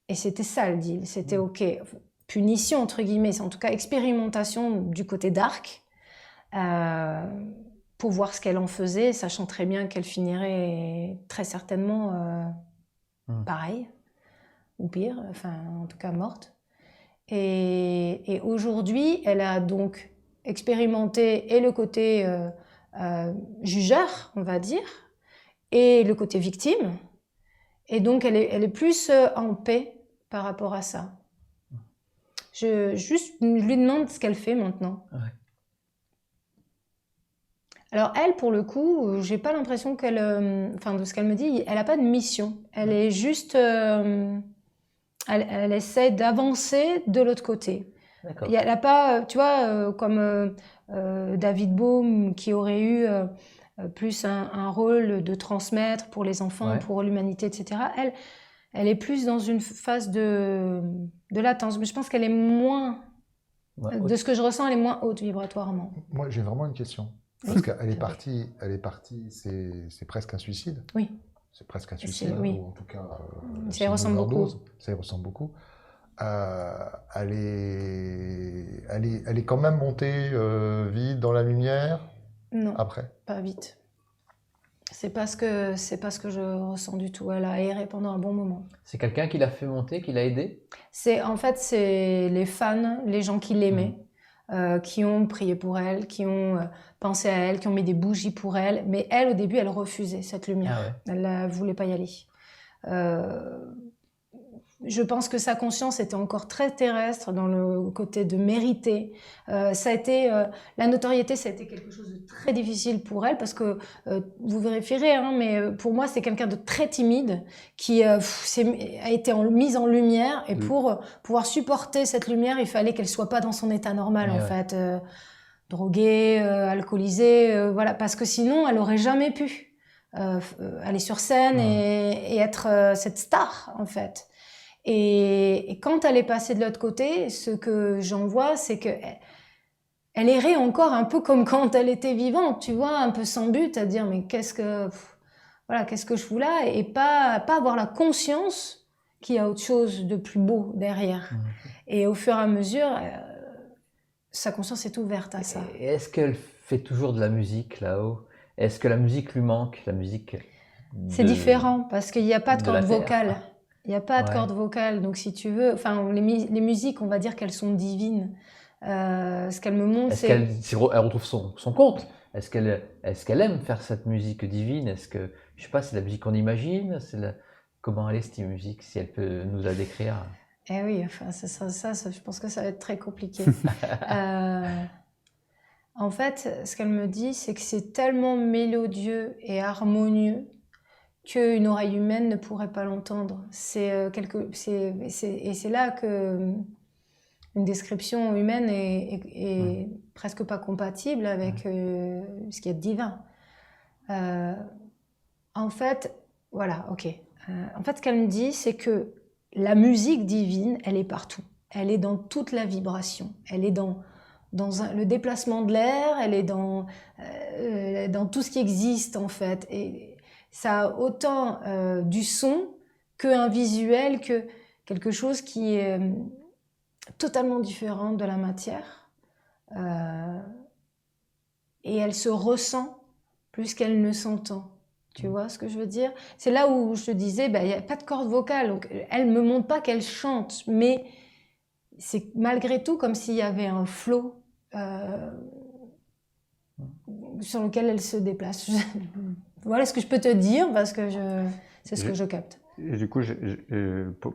Et c'était ça le deal, c'était ok, punition entre guillemets, c'est en tout cas expérimentation du côté dark, pour voir ce qu'elle en faisait, sachant très bien qu'elle finirait très certainement pareil, ou pire, enfin en tout cas morte. Et aujourd'hui, elle a donc expérimenté et le côté jugeur, on va dire, et le côté victime. Et donc, elle est plus en paix par rapport à ça. Je lui demande ce qu'elle fait maintenant. Ouais. Alors elle, pour le coup, j'ai pas l'impression de ce qu'elle me dit, elle a pas de mission. Elle est juste... Elle essaie d'avancer de l'autre côté. D'accord. Elle n'a pas, tu vois, comme David Bohm, qui aurait eu plus un rôle de transmettre pour les enfants, Ouais. pour l'humanité, etc. Elle est plus dans une phase de latence. Mais je pense qu'elle est moins De ce que je ressens, elle est moins haute vibratoirement. Moi, j'ai vraiment une question. Parce qu'elle est partie, c'est presque un suicide. Oui. C'est presque un suicide, oui. ou en tout cas, ça y ressemble beaucoup. Ça y ressemble beaucoup. Elle est quand même montée vite dans la lumière. Non, après. Pas vite. C'est pas ce que je ressens du tout. Elle a aéré pendant un bon moment. C'est quelqu'un qui l'a fait monter, qui l'a aidé? En fait, c'est les fans, les gens qui l'aimaient, qui ont prié pour elle, qui ont pensé à elle, qui ont mis des bougies pour elle. Mais elle, au début, elle refusait cette lumière. Ah ouais. Elle ne voulait pas y aller. Je pense que sa conscience était encore très terrestre dans le côté de mériter. Ça a été la notoriété, ça a été quelque chose de très difficile pour elle parce que vous vérifierez, hein, mais pour moi c'est quelqu'un de très timide qui a été mise en lumière et pour pouvoir supporter cette lumière, il fallait qu'elle soit pas dans son état normal en fait, droguée, alcoolisée, voilà, parce que sinon elle aurait jamais pu aller sur scène et être cette star en fait. Et quand elle est passée de l'autre côté, ce que j'en vois, c'est que elle errait encore un peu comme quand elle était vivante, tu vois, un peu sans but, à dire mais qu'est-ce que je fous là, et pas avoir la conscience qu'il y a autre chose de plus beau derrière. Et au fur et à mesure, sa conscience est ouverte à ça. Et est-ce qu'elle fait toujours de la musique là-haut? Est-ce que la musique lui manque, la musique C'est différent parce qu'il n'y a pas de corde vocale. Il n'y a pas de Ouais. corde vocale, donc si tu veux, enfin les musiques, on va dire qu'elles sont divines. Ce qu'elle me montre, est-ce qu'elle retrouve son compte? Est-ce qu'elle aime faire cette musique divine? Est-ce que, je sais pas, c'est la musique qu'on imagine? Comment elle est cette musique, si elle peut nous la décrire? Eh oui, enfin ça, je pense que ça va être très compliqué. En fait, ce qu'elle me dit, c'est que c'est tellement mélodieux et harmonieux qu'une oreille humaine ne pourrait pas l'entendre. Et c'est là que une description humaine est presque pas compatible avec ce qu'il y a de divin. En fait, voilà, ok. En fait, ce qu'elle me dit, c'est que la musique divine, elle est partout. Elle est dans toute la vibration. Elle est dans le déplacement de l'air, elle est dans tout ce qui existe, en fait. Et ça a autant du son qu'un visuel, que quelque chose qui est totalement différent de la matière. Et elle se ressent plus qu'elle ne s'entend. Tu vois ce que je veux dire? C'est là où je te disais, il n'y a pas de corde vocale. Donc elle ne me montre pas qu'elle chante, mais c'est malgré tout comme s'il y avait un flot sur lequel elle se déplace. Voilà ce que je peux te dire, parce que c'est ce que je capte. Et du coup,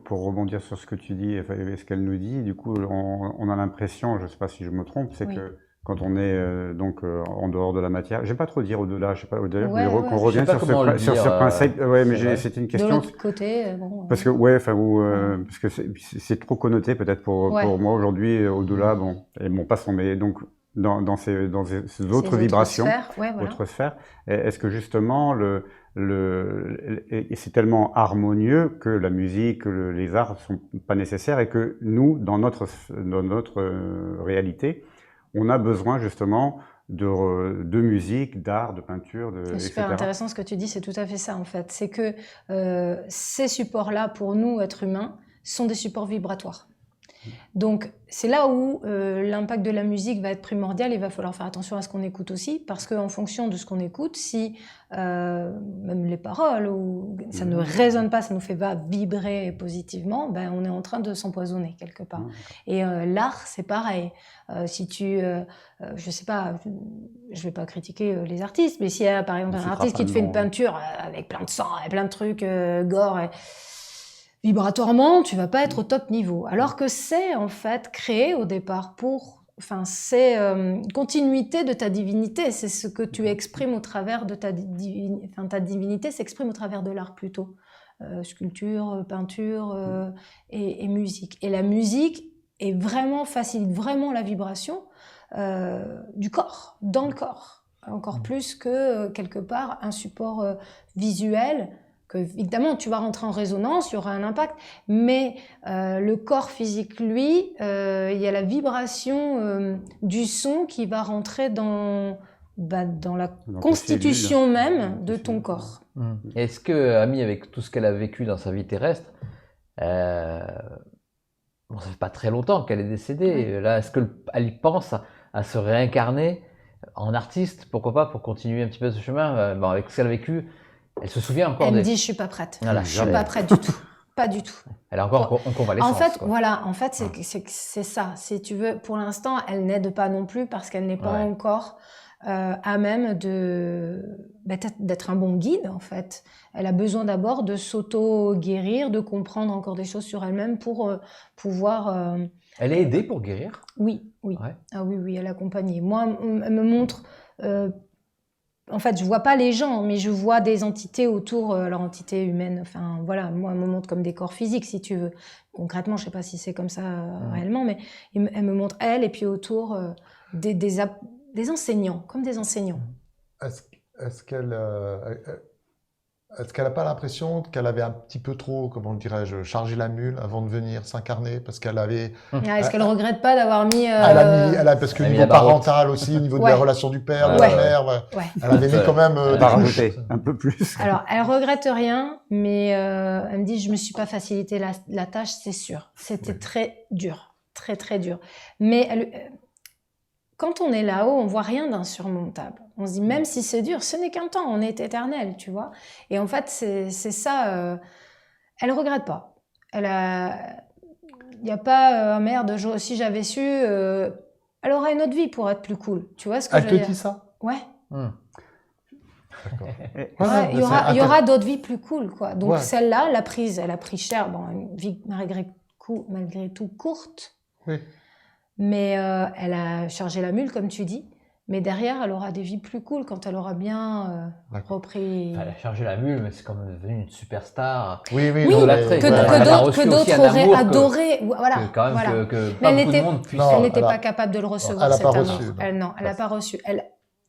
pour rebondir sur ce que tu dis et ce qu'elle nous dit, du coup, on a l'impression, je ne sais pas si je me trompe, c'est que quand on est en dehors de la matière, j'aime pas trop dire au-delà, je sais pas, au-delà, qu'on revient sur ce principe. Ouais, mais c'était une question. De l'autre côté, bon. Parce que parce que c'est trop connoté peut-être pour moi aujourd'hui. Au-delà, pas son, mais donc dans ces autres vibrations, autres sphères. Est-ce que justement c'est tellement harmonieux que la musique, les arts sont pas nécessaires, et que nous, dans notre réalité, on a besoin justement de musique, d'art, de peinture, C'est super intéressant ce que tu dis, c'est tout à fait ça en fait. C'est que ces supports-là, pour nous, êtres humains, sont des supports vibratoires. Donc c'est là où l'impact de la musique va être primordial. Il va falloir faire attention à ce qu'on écoute aussi, parce qu'en fonction de ce qu'on écoute, si même les paroles, ou ça ne résonne pas, ça nous fait pas vibrer positivement, on est en train de s'empoisonner quelque part. Et l'art, c'est pareil. Si tu, je sais pas, je vais pas critiquer les artistes, mais s'il y a par exemple un artiste qui te fait une peinture avec plein de sang, et plein de trucs gore, vibratoirement, tu vas pas être au top niveau. Alors que c'est en fait créé au départ c'est continuité de ta divinité. C'est ce que tu exprimes au travers de ta divinité s'exprime au travers de l'art plutôt. Sculpture, peinture et musique. Et la musique facilite vraiment la vibration du corps, dans le corps. Encore plus que quelque part un support visuel évidemment, tu vas rentrer en résonance, il y aura un impact, mais le corps physique, lui, il y a la vibration du son qui va rentrer dans la constitution même de ton corps. Est-ce que Amy, avec tout ce qu'elle a vécu dans sa vie terrestre, bon, ça fait pas très longtemps qu'elle est décédée. Là, est-ce qu'elle pense à se réincarner en artiste, pourquoi pas, pour continuer un petit peu ce chemin? Bon, avec ce qu'elle a vécu, elle se souvient encore Elle me dit, je suis pas prête. Voilà, je suis pas prête du tout. Pas du tout. Elle a encore en convalescence. En fait, voilà, c'est ça. Si tu veux, pour l'instant, elle n'aide pas non plus parce qu'elle n'est pas encore à même d'être un bon guide, en fait. Elle a besoin d'abord de s'auto-guérir, de comprendre encore des choses sur elle-même pour pouvoir... Elle est aidée pour guérir? Oui. Ouais. Ah oui, elle est accompagnée. Moi, elle me montre... en fait, je vois pas les gens, mais je vois des entités autour, leur entité humaine. Enfin, voilà, moi, elle me montre comme des corps physiques, si tu veux. Concrètement, je sais pas si c'est comme ça réellement, mais elle me montre elle, et puis autour des enseignants, comme des enseignants. Est-ce qu'elle n'a pas l'impression qu'elle avait un petit peu trop, comment dirais-je, chargé la mule avant de venir s'incarner, parce qu'elle avait... Est-ce qu'elle ne regrette pas d'avoir mis... parce que niveau parental aussi, au niveau de la relation du père, de la mère, elle avait mis quand même des couches. Un peu plus. Alors, elle regrette rien, mais elle me dit, je me suis pas facilité la tâche, c'est sûr. C'était très dur, très très dur. Mais quand on est là-haut, on voit rien d'insurmontable. On se dit, même si c'est dur, ce n'est qu'un temps, on est éternel, tu vois. Et en fait, c'est ça. Elle regrette pas. Il n'y a pas, merde, si j'avais su, elle aurait une autre vie pour être plus cool. Tu vois ce que je veux dire? Elle te dit ça? Ouais. D'accord. Il y aura d'autres vies plus cool, quoi. Donc celle-là, elle a pris cher. Bon, une vie malgré tout courte. Oui. Mais elle a chargé la mule, comme tu dis. Mais derrière, elle aura des vies plus cool quand elle aura bien repris... Elle a chargé la mule, mais c'est quand même devenu une superstar. Oui, que d'autres auraient adoré. Voilà. Mais elle n'était pas capable de le recevoir, cet amour. Elle n'a pas reçu.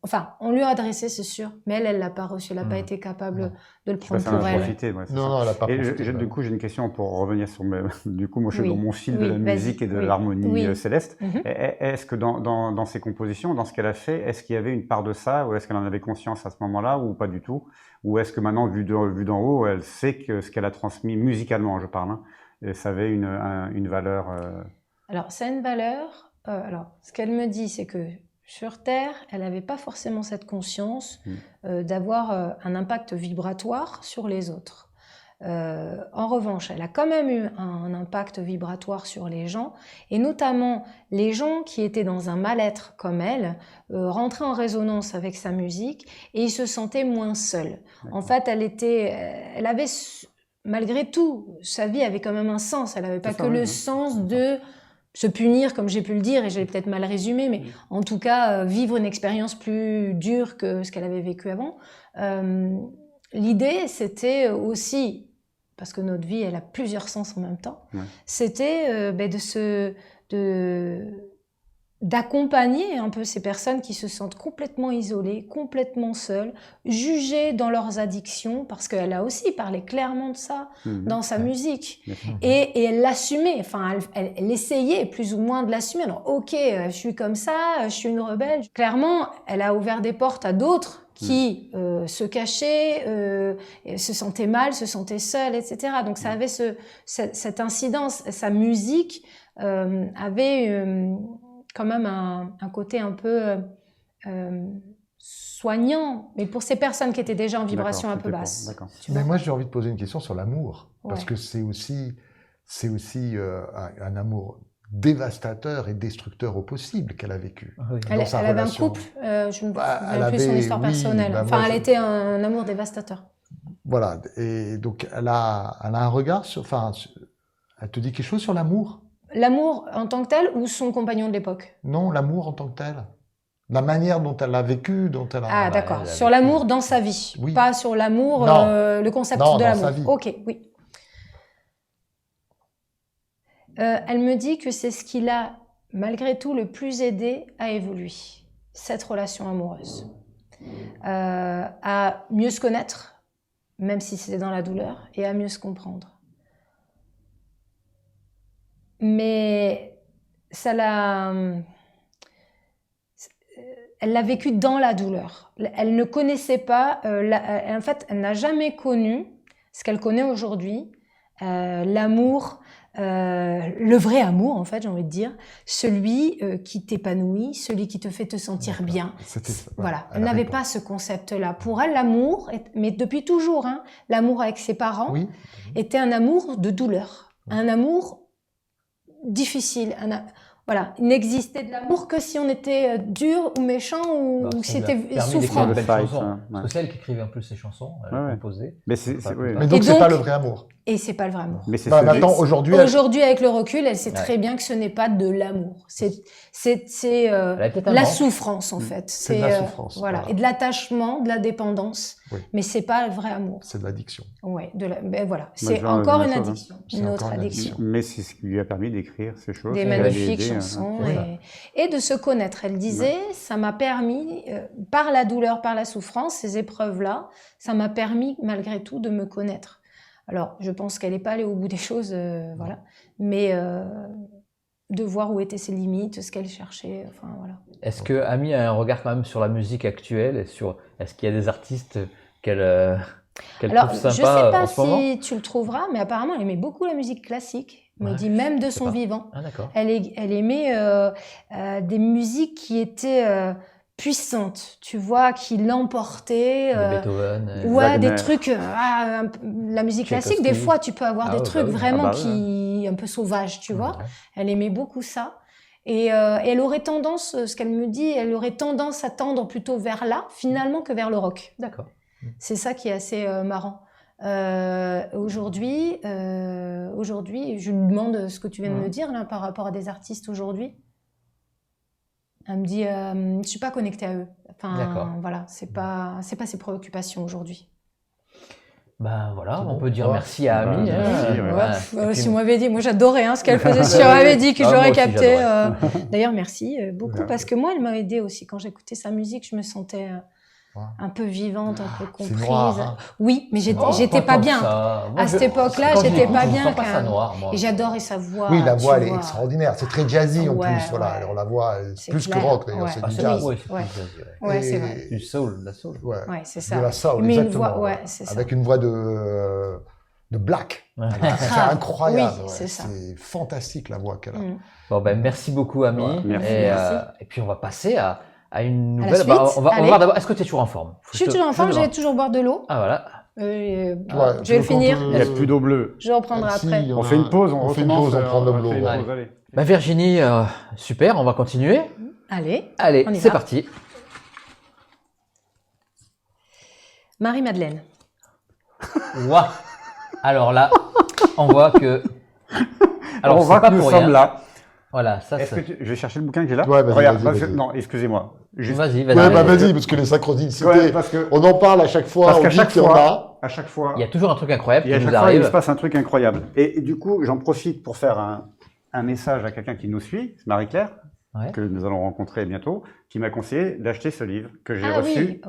Enfin, on lui a adressé, c'est sûr, mais elle l'a pas reçu. Elle n'a pas été capable de le prendre pour elle. Non, elle n'a pas profité. Du coup, j'ai une question pour revenir sur... Du coup, moi, je suis dans mon fil de la musique et de l'harmonie céleste. Est-ce que dans ses compositions, dans ce qu'elle a fait, est-ce qu'il y avait une part de ça, ou est-ce qu'elle en avait conscience à ce moment-là, ou pas du tout? Ou est-ce que maintenant, vu d'en haut, elle sait que ce qu'elle a transmis musicalement, je parle, ça avait une valeur... Alors, ça a une valeur. Alors, ce qu'elle me dit, c'est que sur Terre, elle n'avait pas forcément cette conscience d'avoir un impact vibratoire sur les autres. En revanche, elle a quand même eu un impact vibratoire sur les gens, et notamment les gens qui étaient dans un mal-être comme elle, rentraient en résonance avec sa musique, et ils se sentaient moins seuls. En fait, elle avait, malgré tout, sa vie avait quand même un sens. Elle n'avait pas que le sens de... se punir, comme j'ai pu le dire, et je l'ai peut-être mal résumé, mais en tout cas, vivre une expérience plus dure que ce qu'elle avait vécu avant. L'idée, c'était aussi, parce que notre vie, elle a plusieurs sens en même temps, c'était d'accompagner un peu ces personnes qui se sentent complètement isolées, complètement seules, jugées dans leurs addictions, parce qu'elle a aussi parlé clairement de ça dans sa musique. Et elle l'assumait, enfin, elle essayait plus ou moins de l'assumer. Alors, ok, je suis comme ça, je suis une rebelle. Clairement, elle a ouvert des portes à d'autres qui se cachaient, se sentaient mal, se sentaient seuls, etc. Donc, ça avait cette incidence. Sa musique avait... quand même un côté un peu soignant, mais pour ces personnes qui étaient déjà en vibration un peu basse. Mais moi, j'ai envie de poser une question sur l'amour, parce que c'est aussi un amour dévastateur et destructeur au possible qu'elle a vécu. Elle avait un couple, je ne sais plus son histoire personnelle. Elle était un amour dévastateur. Voilà, et donc elle a un regard sur... Enfin, elle te dit quelque chose sur l'amour? L'amour en tant que tel ou son compagnon de l'époque? Non, l'amour en tant que tel. La manière dont elle l'a vécu, dont elle a... Ah, d'accord. Sur l'amour dans sa vie, pas sur l'amour, le concept de l'amour. Ok, oui. Elle me dit que c'est ce qui l'a, malgré tout, le plus aidé à évoluer, cette relation amoureuse. À mieux se connaître, même si c'est dans la douleur, et à mieux se comprendre. Mais elle l'a vécu dans la douleur. Elle ne connaissait pas, en fait, elle n'a jamais connu ce qu'elle connaît aujourd'hui, l'amour, le vrai amour, en fait, j'ai envie de dire, celui qui t'épanouit, celui qui te fait te sentir bien. Voilà, elle n'avait pas ce concept-là. Pour elle, l'amour, mais depuis toujours, hein, l'amour avec ses parents était un amour de douleur, un amour difficile. Voilà, il n'existait de l'amour que si on était dur ou méchant ou si c'était souffrant. Parce que c'est elle qui écrivait en plus ces chansons, elle composait. Mais donc c'est pas le vrai amour. Et c'est pas le vrai amour. Mais maintenant, aujourd'hui, avec le recul, elle sait très bien que ce n'est pas de l'amour. C'est la souffrance en fait. C'est de la souffrance. Voilà, et de l'attachement, de la dépendance. Mais c'est pas le vrai amour. C'est de l'addiction. Ouais, ben voilà, c'est encore une addiction, une autre addiction. Mais c'est ce qui lui a permis d'écrire ces choses. Des magnifiques chansons et de se connaître. Elle disait, ça m'a permis, par la douleur, par la souffrance, ces épreuves-là, ça m'a permis malgré tout de me connaître. Alors, je pense qu'elle n'est pas allée au bout des choses, voilà, mais de voir où étaient ses limites, ce qu'elle cherchait, enfin voilà. Est-ce que Amy a un regard quand même sur la musique actuelle et sur est-ce qu'il y a des artistes qu'elle trouve sympa en ce moment? Alors, je sais pas si tu le trouveras, mais apparemment, elle aimait beaucoup la musique classique. Elle me dit même de son vivant. Ah d'accord. Elle aimait des musiques qui étaient puissante, tu vois, qui l'emportait. Beethoven. Des trucs. La musique classique, des fois, tu peux avoir des trucs vraiment un peu sauvages, tu vois. Elle aimait beaucoup ça. Et elle aurait tendance, ce qu'elle me dit, elle aurait tendance à tendre plutôt vers là, finalement, que vers le rock. D'accord. C'est ça qui est assez marrant. Aujourd'hui, je lui demande ce que tu viens de me dire là par rapport à des artistes aujourd'hui. Elle me dit, je suis pas connectée à eux. Enfin, voilà, c'est pas ses préoccupations aujourd'hui. Ben voilà, on peut dire merci à Amy. Si on m'avait dit, moi j'adorais ce qu'elle faisait. Si on m'avait dit que j'aurais capté. D'ailleurs, merci beaucoup parce que moi, elle m'a aidée aussi quand j'écoutais sa musique. Je me sentais un peu vivante, un peu comprise. C'est noir, hein. Oui, mais j'étais pas bien. À cette époque-là, j'étais pas bien. Et j'adorais sa voix. Oui, la voix, elle est extraordinaire. C'est très jazzy en plus. Voilà. Alors la voix, plus que rock d'ailleurs, c'est du jazz. Ouais, c'est vrai. Du soul, de la soul. Ouais, c'est ça. De la soul, exactement. Avec une voix de black. C'est incroyable. Oui, c'est ça. C'est fantastique la voix qu'elle a. Bon, ben merci beaucoup, Amy. Merci. Et puis on va passer à une nouvelle. On va voir d'abord. Est-ce que tu es toujours en forme? Je suis toujours en forme. Je vais toujours boire de l'eau. Ah voilà. Je vais le finir. Il n'y a plus d'eau bleue. Je reprendrai après. On fait une pause. On fait une pause. On prend de l'eau. Bah Virginie, super. On va continuer. Allez, c'est parti. Marie-Madeleine. Ouah. Alors là, on voit que. Alors on voit que nous sommes là. Voilà, ça. Je vais chercher le bouquin que j'ai là. Ouais, vas-y. Non, excusez-moi. Vas-y. Vas-y, parce que les synchronicités, on en parle à chaque fois. Parce qu'à chaque fois, il y a toujours un truc incroyable. Et à chaque fois, il se passe un truc incroyable. Et du coup, j'en profite pour faire un message à quelqu'un qui nous suit, c'est Marie-Claire, que nous allons rencontrer bientôt, qui m'a conseillé d'acheter ce livre que j'ai reçu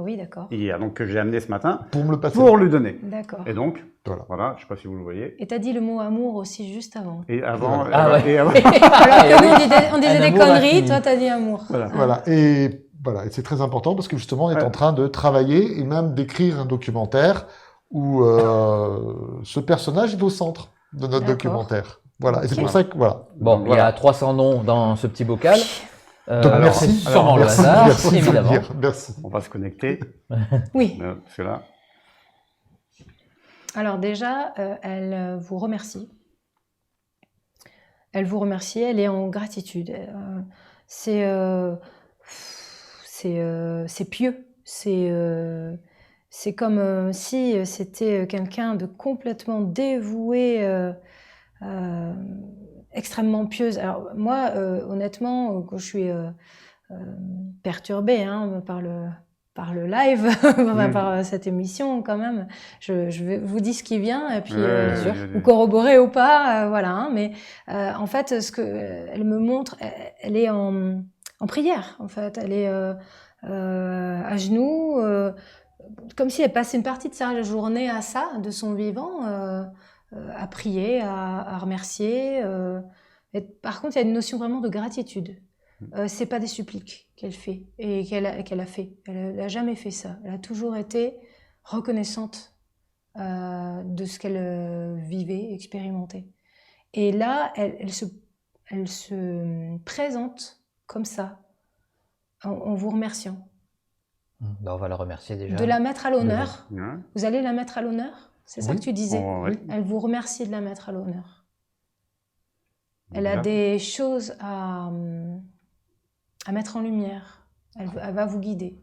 hier, donc que j'ai amené ce matin pour me le passer, pour lui donner. D'accord. Et donc, voilà, je ne sais pas si vous le voyez. Et tu as dit le mot amour aussi juste avant. Et avant. Alors que nous, on disait des conneries, toi, tu as dit amour. Voilà. Et c'est très important parce que justement, on est en train de travailler et même d'écrire un documentaire où ce personnage est au centre de notre documentaire. Voilà, et c'est pour ça que Bon, il y a 300 noms dans ce petit bocal. Donc merci. Sûrement le hasard, évidemment. Merci. On va se connecter. Oui. Parce que là. Alors déjà, elle vous remercie. Elle vous remercie. Elle est en gratitude. C'est pieux. C'est comme si c'était quelqu'un de complètement dévoué. Extrêmement pieuse. Alors moi, honnêtement, quand je suis perturbée par le live, par cette émission quand même, je vous dis ce qui vient et puis vous corroborez ou pas, voilà. Mais en fait, ce que elle me montre, elle est en prière. En fait, elle est à genoux. comme si elle passait une partie de sa journée à ça, de son vivant, à prier, à remercier. Et par contre, il y a une notion vraiment de gratitude. C'est pas des suppliques qu'elle fait et qu'elle a fait. Elle n'a jamais fait ça. Elle a toujours été reconnaissante de ce qu'elle vivait, expérimentait. Et là, elle se présente comme ça, en vous remerciant. Ben, on va la remercier déjà. De la mettre à l'honneur. Ouais. Vous allez la mettre à l'honneur? C'est ça Oui. que tu disais? Oh, oui. Elle vous remercie de la mettre à l'honneur. Elle a Déjà. des choses à mettre en lumière. Elle va vous guider.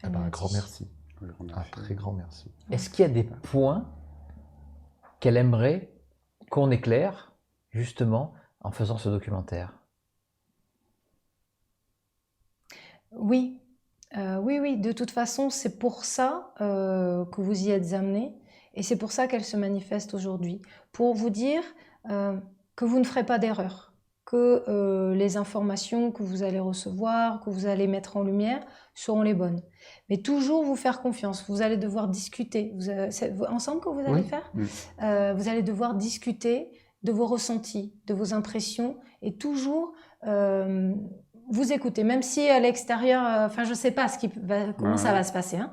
Eh ben, un grand merci. Je vous Un remercie. très grand merci. Est-ce qu'il y a des points qu'elle aimerait qu'on éclaire, justement, en faisant ce documentaire? Oui, oui. De toute façon, c'est pour ça que vous y êtes amenés. Et c'est pour ça qu'elle se manifeste aujourd'hui. Pour vous dire que vous ne ferez pas d'erreur. Que les informations que vous allez recevoir, que vous allez mettre en lumière, seront les bonnes. Mais toujours vous faire confiance. Vous allez devoir discuter. C'est ensemble que vous allez faire. Vous allez devoir discuter de vos ressentis, de vos impressions, et toujours vous écouter, même si à l'extérieur, enfin je sais pas comment ça va se passer, hein.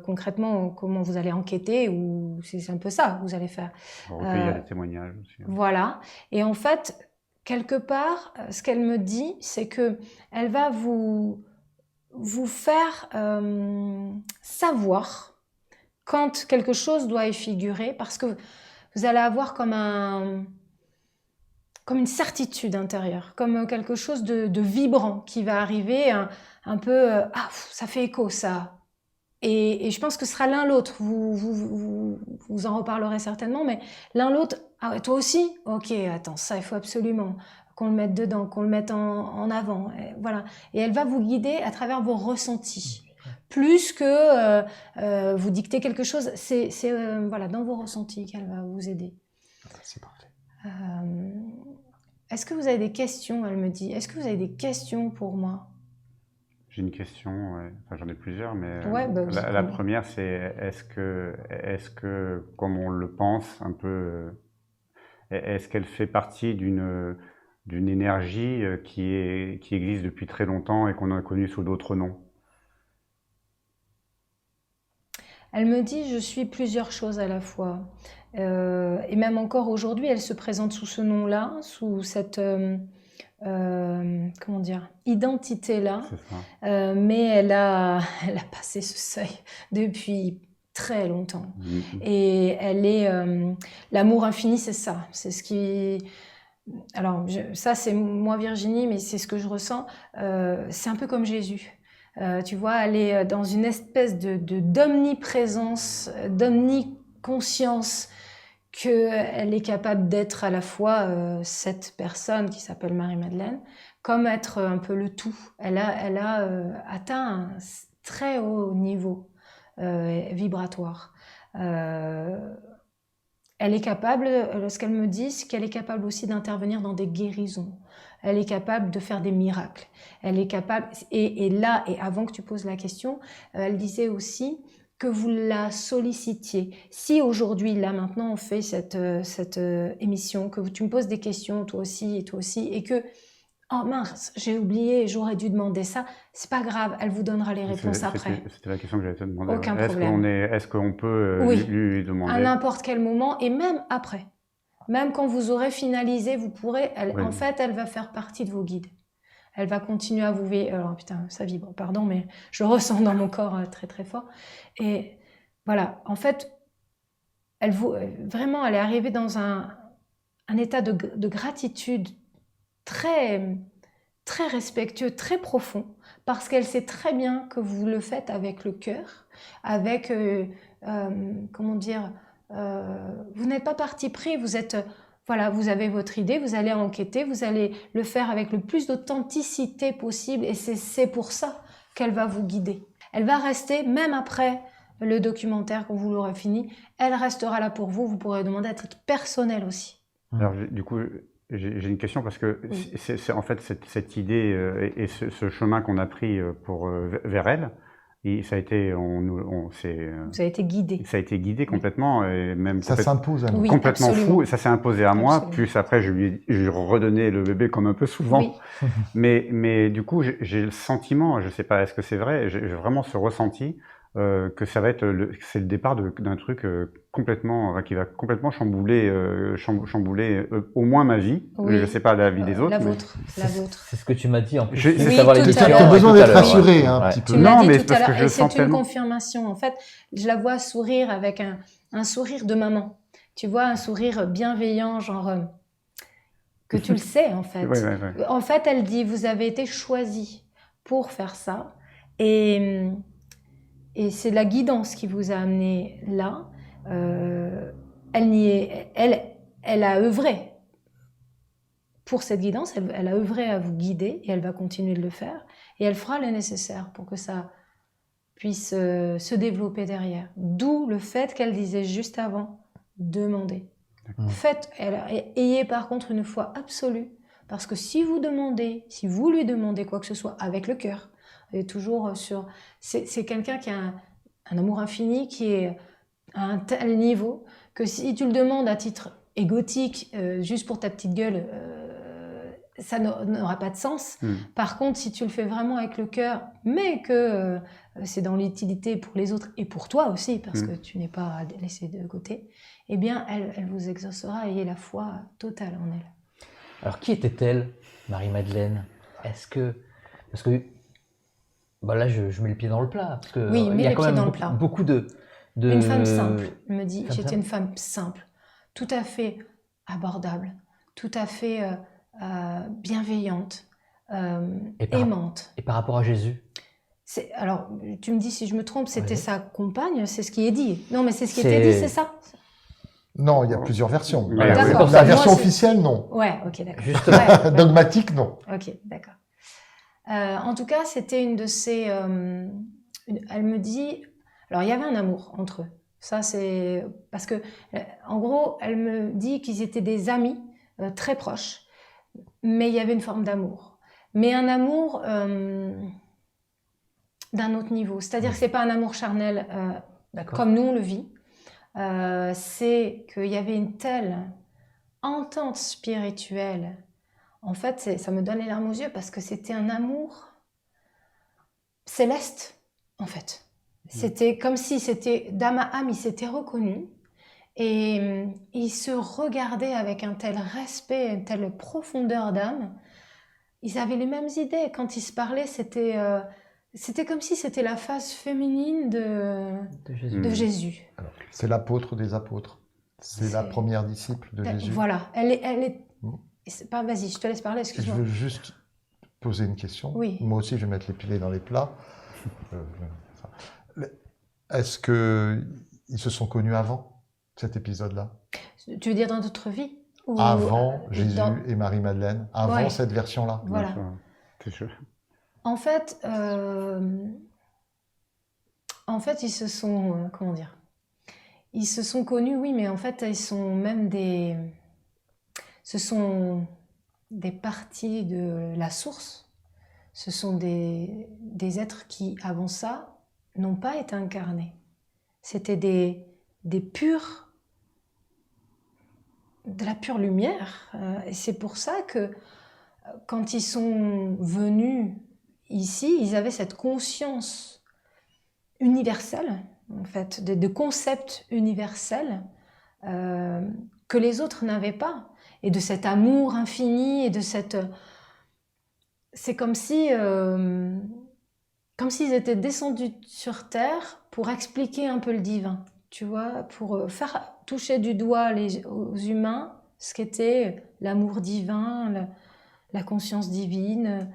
Concrètement, comment vous allez enquêter, ou c'est un peu ça que vous allez faire. Recueillir des témoignages aussi. Voilà. Et en fait, quelque part, ce qu'elle me dit, c'est que elle va vous faire savoir quand quelque chose doit y figurer, parce que vous allez avoir comme une certitude intérieure, comme quelque chose de vibrant qui va arriver, un peu ah, ça fait écho ça. Et je pense que ce sera l'un l'autre. Vous en reparlerez certainement, mais l'un l'autre. Ah ouais, toi aussi? Ok, attends, ça il faut absolument qu'on le mette dedans, qu'on le mette en avant. Et voilà. Et elle va vous guider à travers vos ressentis. Plus que vous dicter quelque chose, c'est voilà, dans vos ressentis qu'elle va vous aider. C'est parfait. Est-ce que vous avez des questions? Elle me dit. Est-ce que vous avez des questions pour moi? J'ai une question, ouais. Enfin, j'en ai plusieurs, mais Ouais, bah, la première, c'est est-ce que, comme on le pense un peu, est-ce qu'elle fait partie d'une énergie qui existe depuis très longtemps et qu'on a connue sous d'autres noms? Elle me dit, je suis plusieurs choses à la fois. Et même encore aujourd'hui, elle se présente sous ce nom-là, sous cette comment dire, identité-là. C'est ça. Mais elle a passé ce seuil depuis très longtemps. Et elle est... l'amour infini, c'est ça. C'est ce qui... Alors, ça, c'est moi, Virginie, mais c'est ce que je ressens. C'est un peu comme Jésus. Tu vois, elle est dans une espèce d'omniprésence, d'omniconscience, qu'elle est capable d'être à la fois cette personne qui s'appelle Marie-Madeleine, comme être un peu le tout. Elle a atteint un très haut niveau vibratoire. Elle est capable, ce qu'elle me dit, c'est qu'elle est capable aussi d'intervenir dans des guérisons. Elle est capable de faire des miracles. Elle est capable, et là, et avant que tu poses la question, elle disait aussi que vous la sollicitiez. Si aujourd'hui, là maintenant, on fait cette émission, que tu me poses des questions, toi aussi, et que, oh mince, j'ai oublié, j'aurais dû demander ça, c'est pas grave, elle vous donnera les réponses après. C'était la question que j'allais te demander. Aucun problème. Est-ce qu'on peut Oui, lui demander? à n'importe quel moment, et même après. Même quand vous aurez finalisé, vous pourrez, Oui. En fait, elle va faire partie de vos guides. Elle va continuer à vous veiller. Alors putain, ça vibre, pardon, mais je ressens dans mon corps très très fort. Et voilà, en fait, vraiment, elle est arrivée dans un état de gratitude très, très respectueux, très profond, parce qu'elle sait très bien que vous le faites avec le cœur, avec, comment dire, vous n'êtes pas parti pris, vous êtes... Voilà, vous avez votre idée, vous allez enquêter, vous allez le faire avec le plus d'authenticité possible, et c'est pour ça qu'elle va vous guider. Elle va rester, même après le documentaire, quand vous l'aurez fini, elle restera là pour vous, vous pourrez demander à titre personnel aussi. Alors, du coup, j'ai une question, parce que Oui. c'est en fait cette idée et ce chemin qu'on a pris vers elle, ça a été, Ça a été guidé. Ça a été guidé complètement, et même ça s'impose à nous. Oui, complètement absolument. fou. Et ça s'est imposé à moi. Absolument. Plus après, je lui ai redonné le bébé comme un peu souvent. Oui. Mais du coup, j'ai le sentiment, je sais pas, est-ce que c'est vrai, j'ai vraiment ce ressenti que ça va être c'est le départ d'un truc complètement, qui va complètement chambouler au moins ma vie. Oui. Je sais pas la vie des autres. La mais- vôtre. La vôtre. C'est ce que tu m'as dit en plus. Je- C'est Oui, savoir tout les à questions. l'heure. Tu as besoin Tout à d'être l'heure, rassuré ouais. un Ouais. petit peu. Tu m'as Non, dit mais tout parce à que l'heure, je et sens c'est une tellement- confirmation. En fait, je la vois sourire avec un sourire de maman. Tu vois, un sourire bienveillant, genre que tu le sais en fait. Ouais. En fait, elle dit, vous avez été choisi pour faire ça, et c'est la guidance qui vous a amené là. Elle a œuvré pour cette guidance, elle a œuvré à vous guider, et elle va continuer de le faire, et elle fera le nécessaire pour que ça puisse se développer derrière. D'où le fait qu'elle disait juste avant, demandez. Ayez par contre une foi absolue, parce que si vous lui demandez quoi que ce soit avec le cœur, et toujours c'est quelqu'un qui a un amour infini, qui est à un tel niveau que si tu le demandes à titre égotique, juste pour ta petite gueule, ça n'aura pas de sens. Par contre, si tu le fais vraiment avec le cœur, mais que c'est dans l'utilité pour les autres et pour toi aussi, parce que tu n'es pas laissé de côté, eh bien, elle vous exaucera. Ayez la foi totale en elle. Alors, qui était-elle, Marie-Madeleine? Parce que bah là, je mets le pied dans le plat. Parce que, Oui, il mets y a les quand pieds même dans le plat. beaucoup de... Une femme simple, elle me dit. Femme J'étais simple. une femme simple, tout à fait abordable, tout à fait bienveillante, aimante. Et par rapport à Jésus? Alors, tu me dis si je me trompe, c'était Oui. sa compagne, c'est ce qui est dit. Non, mais c'est ce qui C'est- était dit, c'est ça? Non, il y a plusieurs versions. Ouais, La- d'accord. La version Moi, c'est- officielle, non. Ouais, ok, d'accord. Justement. Ouais. Dogmatique, non. Ok, d'accord. En tout cas, c'était une de ces... elle me dit... Alors, il y avait un amour entre eux. Ça, c'est... Parce que, en gros, elle me dit qu'ils étaient des amis très proches, mais il y avait une forme d'amour. Mais un amour d'un autre niveau. C'est-à-dire que c'est pas un amour charnel D'accord. comme nous, on le vit. C'est qu'il y avait une telle entente spirituelle. En fait, ça me donne les larmes aux yeux parce que c'était un amour céleste, en fait. C'était comme si c'était d'âme à âme, ils s'étaient reconnus et ils se regardaient avec un tel respect, une telle profondeur d'âme. Ils avaient les mêmes idées. Quand ils se parlaient, c'était comme si c'était la face féminine de Jésus. C'est l'apôtre des apôtres. C'est la première disciple de Jésus. Voilà. Elle est... C'est pas... Vas-y, je te laisse parler, Je excuse-moi. veux juste poser une question. Oui. Moi aussi, je vais mettre les pieds dans les plats. Est-ce qu'ils se sont connus avant cet épisode-là? Tu veux dire dans d'autres vies? Ou Avant Jésus dans- et Marie-Madeleine? Avant Ouais. cette version-là? Voilà. C'est sûr. En fait, ils se sont... comment dire? Ils se sont connus, oui, mais en fait, ils sont même des... Ce sont des parties de la source. Ce sont des êtres qui, avant ça, n'ont pas été incarnés. C'était des purs... de la pure lumière. Et c'est pour ça que quand ils sont venus ici, ils avaient cette conscience universelle, en fait, de concepts universels que les autres n'avaient pas. Et de cet amour infini et de cette... C'est comme si... comme s'ils étaient descendus sur Terre pour expliquer un peu le divin, tu vois, pour faire toucher du doigt aux humains ce qu'était l'amour divin, la conscience divine.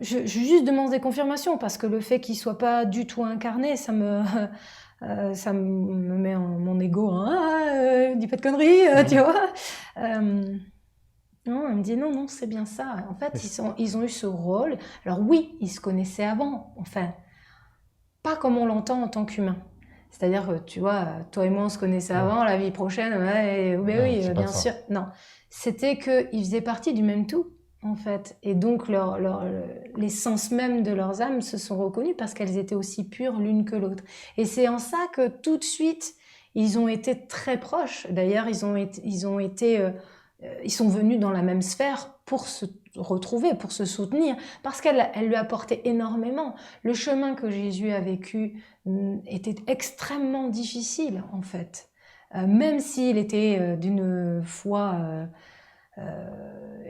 Je juste demande des confirmations parce que le fait qu'il soit pas du tout incarné, ça me met en mon ego. Dis pas de conneries, tu vois. Non, elle me dit non, c'est bien ça. En fait, ils ont eu ce rôle. Alors oui, ils se connaissaient avant. Enfin, pas comme on l'entend en tant qu'humain. C'est-à-dire que, tu vois, toi et moi, on se connaissait avant, la vie prochaine, ouais, mais Non, oui, c'est pas bien ça. sûr. Non, c'était qu'ils faisaient partie du même tout, en fait. Et donc, l'essence même de leurs âmes se sont reconnues parce qu'elles étaient aussi pures l'une que l'autre. Et c'est en ça que tout de suite, ils ont été très proches. D'ailleurs, ils sont venus dans la même sphère pour se retrouver, pour se soutenir, parce qu'elle lui apportait énormément. Le chemin que Jésus a vécu était extrêmement difficile, en fait. Même s'il était d'une foi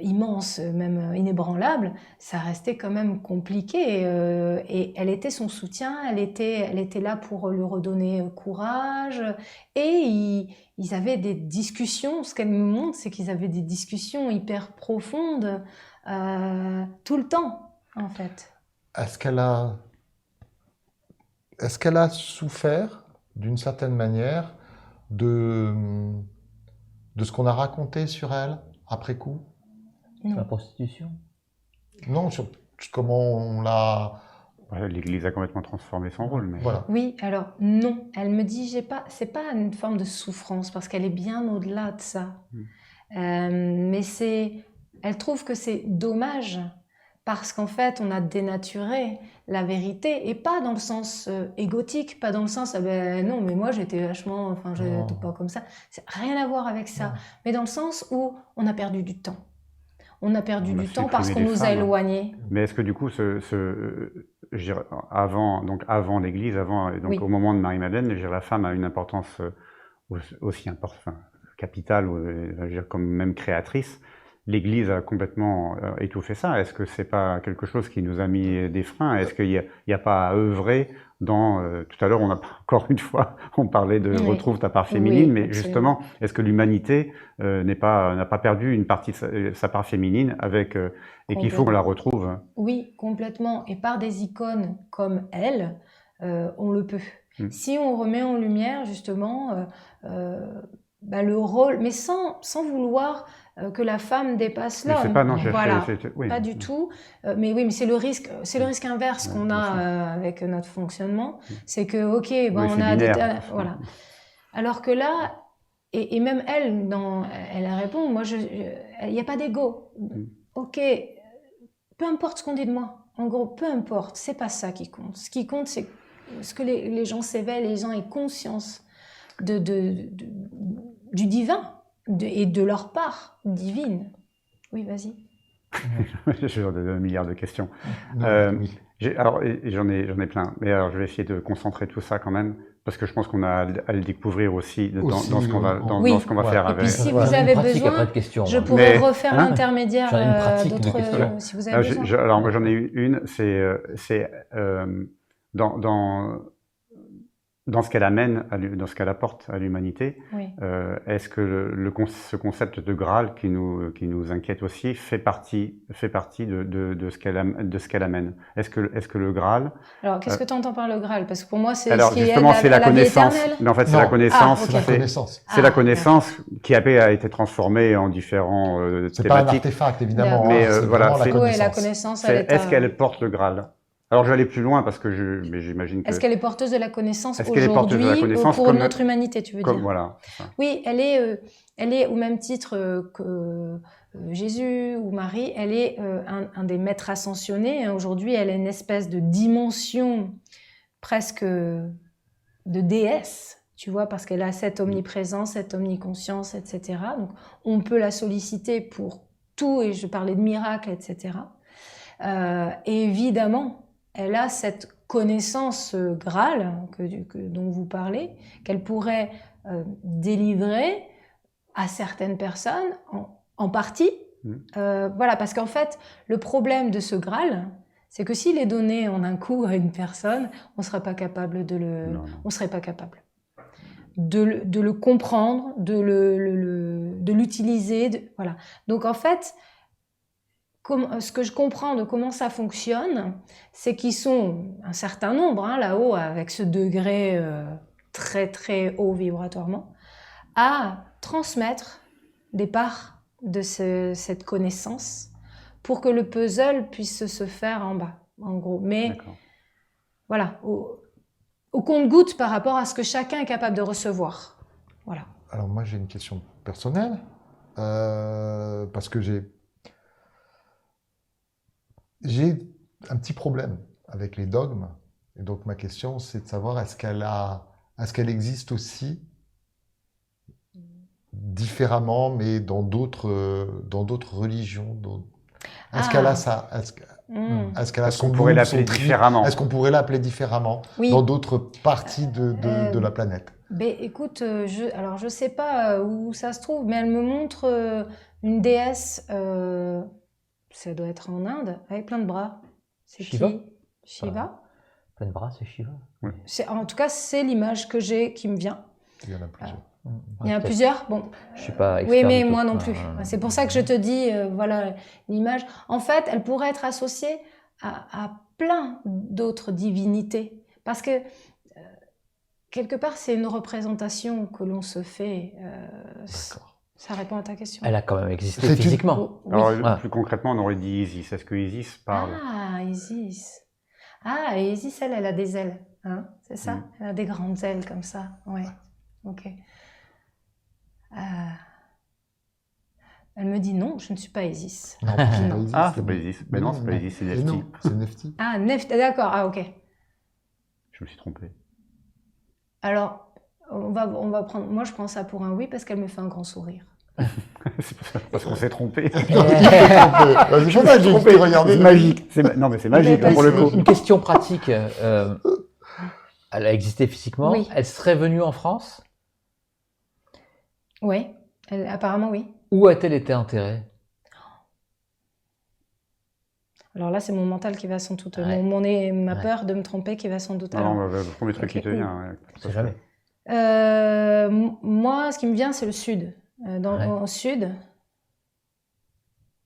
immense, même inébranlable, ça restait quand même compliqué. Et elle était son soutien, elle était là pour lui redonner courage. Et ils avaient des discussions. Ce qu'elle me montre, c'est qu'ils avaient des discussions hyper profondes tout le temps, en fait. Est-ce qu'elle a souffert, d'une certaine manière, de ce qu'on a raconté sur elle après coup? Sur la prostitution? Non, sur comment on l'a... Ouais, l'Église a complètement transformé son rôle. Mais... Voilà. Oui, alors non, elle me dit, c'est pas une forme de souffrance, parce qu'elle est bien au-delà de ça. Mais elle trouve que c'est dommage, parce qu'en fait, on a dénaturé la vérité, et pas dans le sens égotique, pas dans le sens, non, mais moi j'étais vachement, enfin, j'étais pas comme ça. C'est rien à voir avec ça, mais dans le sens où on a perdu du temps. On a perdu du temps parce qu'on nous a éloignés. Mais est-ce que du coup, avant l'Église, Oui. au moment de Marie-Madeleine, la femme a une importance aussi importante, capitale, comme même créatrice. L'Église a complètement étouffé ça. Est-ce que c'est pas quelque chose qui nous a mis des freins? Est-ce qu'il n'y a pas à œuvrer dans... tout à l'heure, on parlait de retrouve ta part féminine, mais absolument. justement, est-ce que l'humanité n'a pas perdu une partie de sa part féminine et qu'il faut qu'on la retrouve? Oui, complètement. Et par des icônes comme elle, on le peut. Si on remet en lumière justement le rôle, mais sans vouloir que la femme dépasse l'homme. Pas du tout. Mais oui, mais c'est le risque inverse qu'on a avec notre fonctionnement. C'est que on a binaire. voilà. Alors que là, et même elle, elle répond, moi, il n'y a pas d'ego. Ok, peu importe ce qu'on dit de moi. En gros, peu importe, c'est pas ça qui compte. Ce qui compte, c'est ce que les gens s'éveillent, les gens aient conscience du divin et de leur part divine. Oui, vas-y. J'ai un milliard de questions. Oui. Alors, j'en ai plein, mais alors je vais essayer de concentrer tout ça quand même, parce que je pense qu'on a à le découvrir aussi dans ce qu'on va faire avec. Et puis si vous avez besoin, je pourrais refaire l'intermédiaire d'autres, si vous avez besoin. Alors moi j'en ai une, c'est dans ce qu'elle amène, dans ce qu'elle apporte à l'humanité. Oui. Est-ce que ce concept de Graal qui nous inquiète aussi fait partie de ce qu'elle amène? Est-ce que le Graal... Alors, qu'est-ce que tu entends par le Graal? Parce que pour moi, c'est la connaissance. Mais en fait, c'est la connaissance. C'est la connaissance qui a été transformée en différents thématiques. C'est pas un artefact, évidemment. Mais voilà, la connaissance. Est-ce qu'elle porte le Graal? Alors, je vais aller plus loin parce que j'imagine que... Est-ce qu'elle est porteuse de la connaissance aujourd'hui pour notre humanité, tu veux dire? Voilà. Oui, elle est au même titre que Jésus ou Marie, elle est un des maîtres ascensionnés. Aujourd'hui, elle a une espèce de dimension presque de déesse, tu vois, parce qu'elle a cette omniprésence, cette omniconscience, etc. Donc, on peut la solliciter pour tout, et je parlais de miracles, etc. Et évidemment, elle a cette connaissance Graal dont vous parlez, qu'elle pourrait délivrer à certaines personnes, en partie. Voilà, parce qu'en fait, le problème de ce Graal, c'est que s'il est donné en un coup à une personne, on ne serait pas capable on serait pas capable de le comprendre, de l'utiliser. Voilà. Donc en fait, ce que je comprends de comment ça fonctionne, c'est qu'ils sont un certain nombre là-haut, avec ce degré très très haut vibratoirement, à transmettre des parts de cette connaissance pour que le puzzle puisse se faire en bas, en gros. Mais voilà, au compte-gouttes par rapport à ce que chacun est capable de recevoir. Voilà. Alors moi j'ai une question personnelle, parce que J'ai un petit problème avec les dogmes. Et donc, ma question, c'est de savoir est-ce qu'elle existe aussi différemment, mais dans d'autres religions. Est-ce qu'elle a ça? Est-ce qu'elle a Est-ce qu'on pourrait l'appeler différemment? Est-ce qu'on pourrait l'appeler différemment dans d'autres parties de la planète? Écoute, alors je sais pas où ça se trouve, mais elle me montre une déesse, ça doit être en Inde, avec plein de bras. C'est Shiva? qui? Shiva? Plein de bras, c'est Shiva. Oui. En tout cas, c'est l'image que j'ai qui me vient. Il y en a plusieurs. Il y en a plusieurs? Bon. Je suis pas Oui, expert mais du moi tout. non plus. C'est pour ça que je te dis, voilà, l'image. En fait, elle pourrait être associée à plein d'autres divinités. Parce que, quelque part, c'est une représentation que l'on se fait. D'accord. Ça répond à ta question. Elle a quand même existé physiquement. Oui. Alors, plus concrètement, on aurait dit Isis. Est-ce que Isis parle? Ah, Isis. Ah, et Isis, elle a des ailes. Hein, c'est ça? Elle a des grandes ailes comme ça. Ouais. Ok. Elle me dit non, je ne suis pas Isis. Non, c'est pas Isis. Ah, c'est pas Isis. Mais non, c'est pas Isis, c'est Mais Nephti. non, c'est Nephti. Ah, Nephti, d'accord. Ah, ok. Je me suis trompé. Alors, on va prendre. Moi, je prends ça pour un oui parce qu'elle me fait un grand sourire. C'est parce qu'on s'est trompé. C'est pas magique, tu regardais. C'est magique. Non, mais c'est magique Mais pour le coup. Une question pratique. Elle a existé physiquement. Oui. Elle serait venue en France? Oui, apparemment oui. Où a-t-elle été enterrée? Alors là, c'est mon mental qui va sans doute. Ouais. Ma peur de me tromper qui va sans doute. Non, le premier truc qui te vient. Ouais, C'est jamais. Moi, ce qui me vient, c'est le sud. Au sud.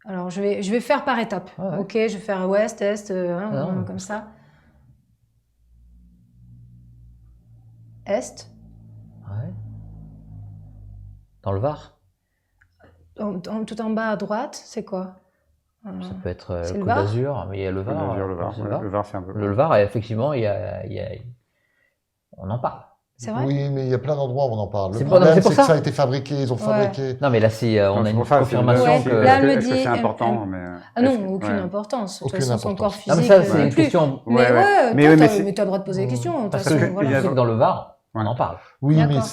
Alors, je vais faire par étapes. Ouais. Ok, je vais faire ouest, est, comme ça. Est. Ouais. Dans le Var? Tout en bas à droite, c'est quoi? Ça peut être c'est le Côte Var d'Azur, mais il y a le Var. Le Var, c'est le Var, c'est un peu. Le Var, effectivement, on en parle. C'est vrai? Oui, mais il y a plein d'endroits où on en parle. Le C'est problème, pour c'est que ça. ça a été fabriqué, ils ont fabriqué. Non, mais là, on a C'est une pour ça, confirmation Ouais. que. Là, elle me Est-ce que dit- c'est important, elle- mais. Ah non, est-ce que- aucune ouais. importance. De toute Aucune façon, son corps importance. physique. Non, mais ça, c'est non une plus. question. Mais Ouais, ouais, mais toi, oui, mais t'as le droit de poser des questions. De toute Parce façon, que voilà. je sais que dans le Var, on en parle. Oui, mais D'accord.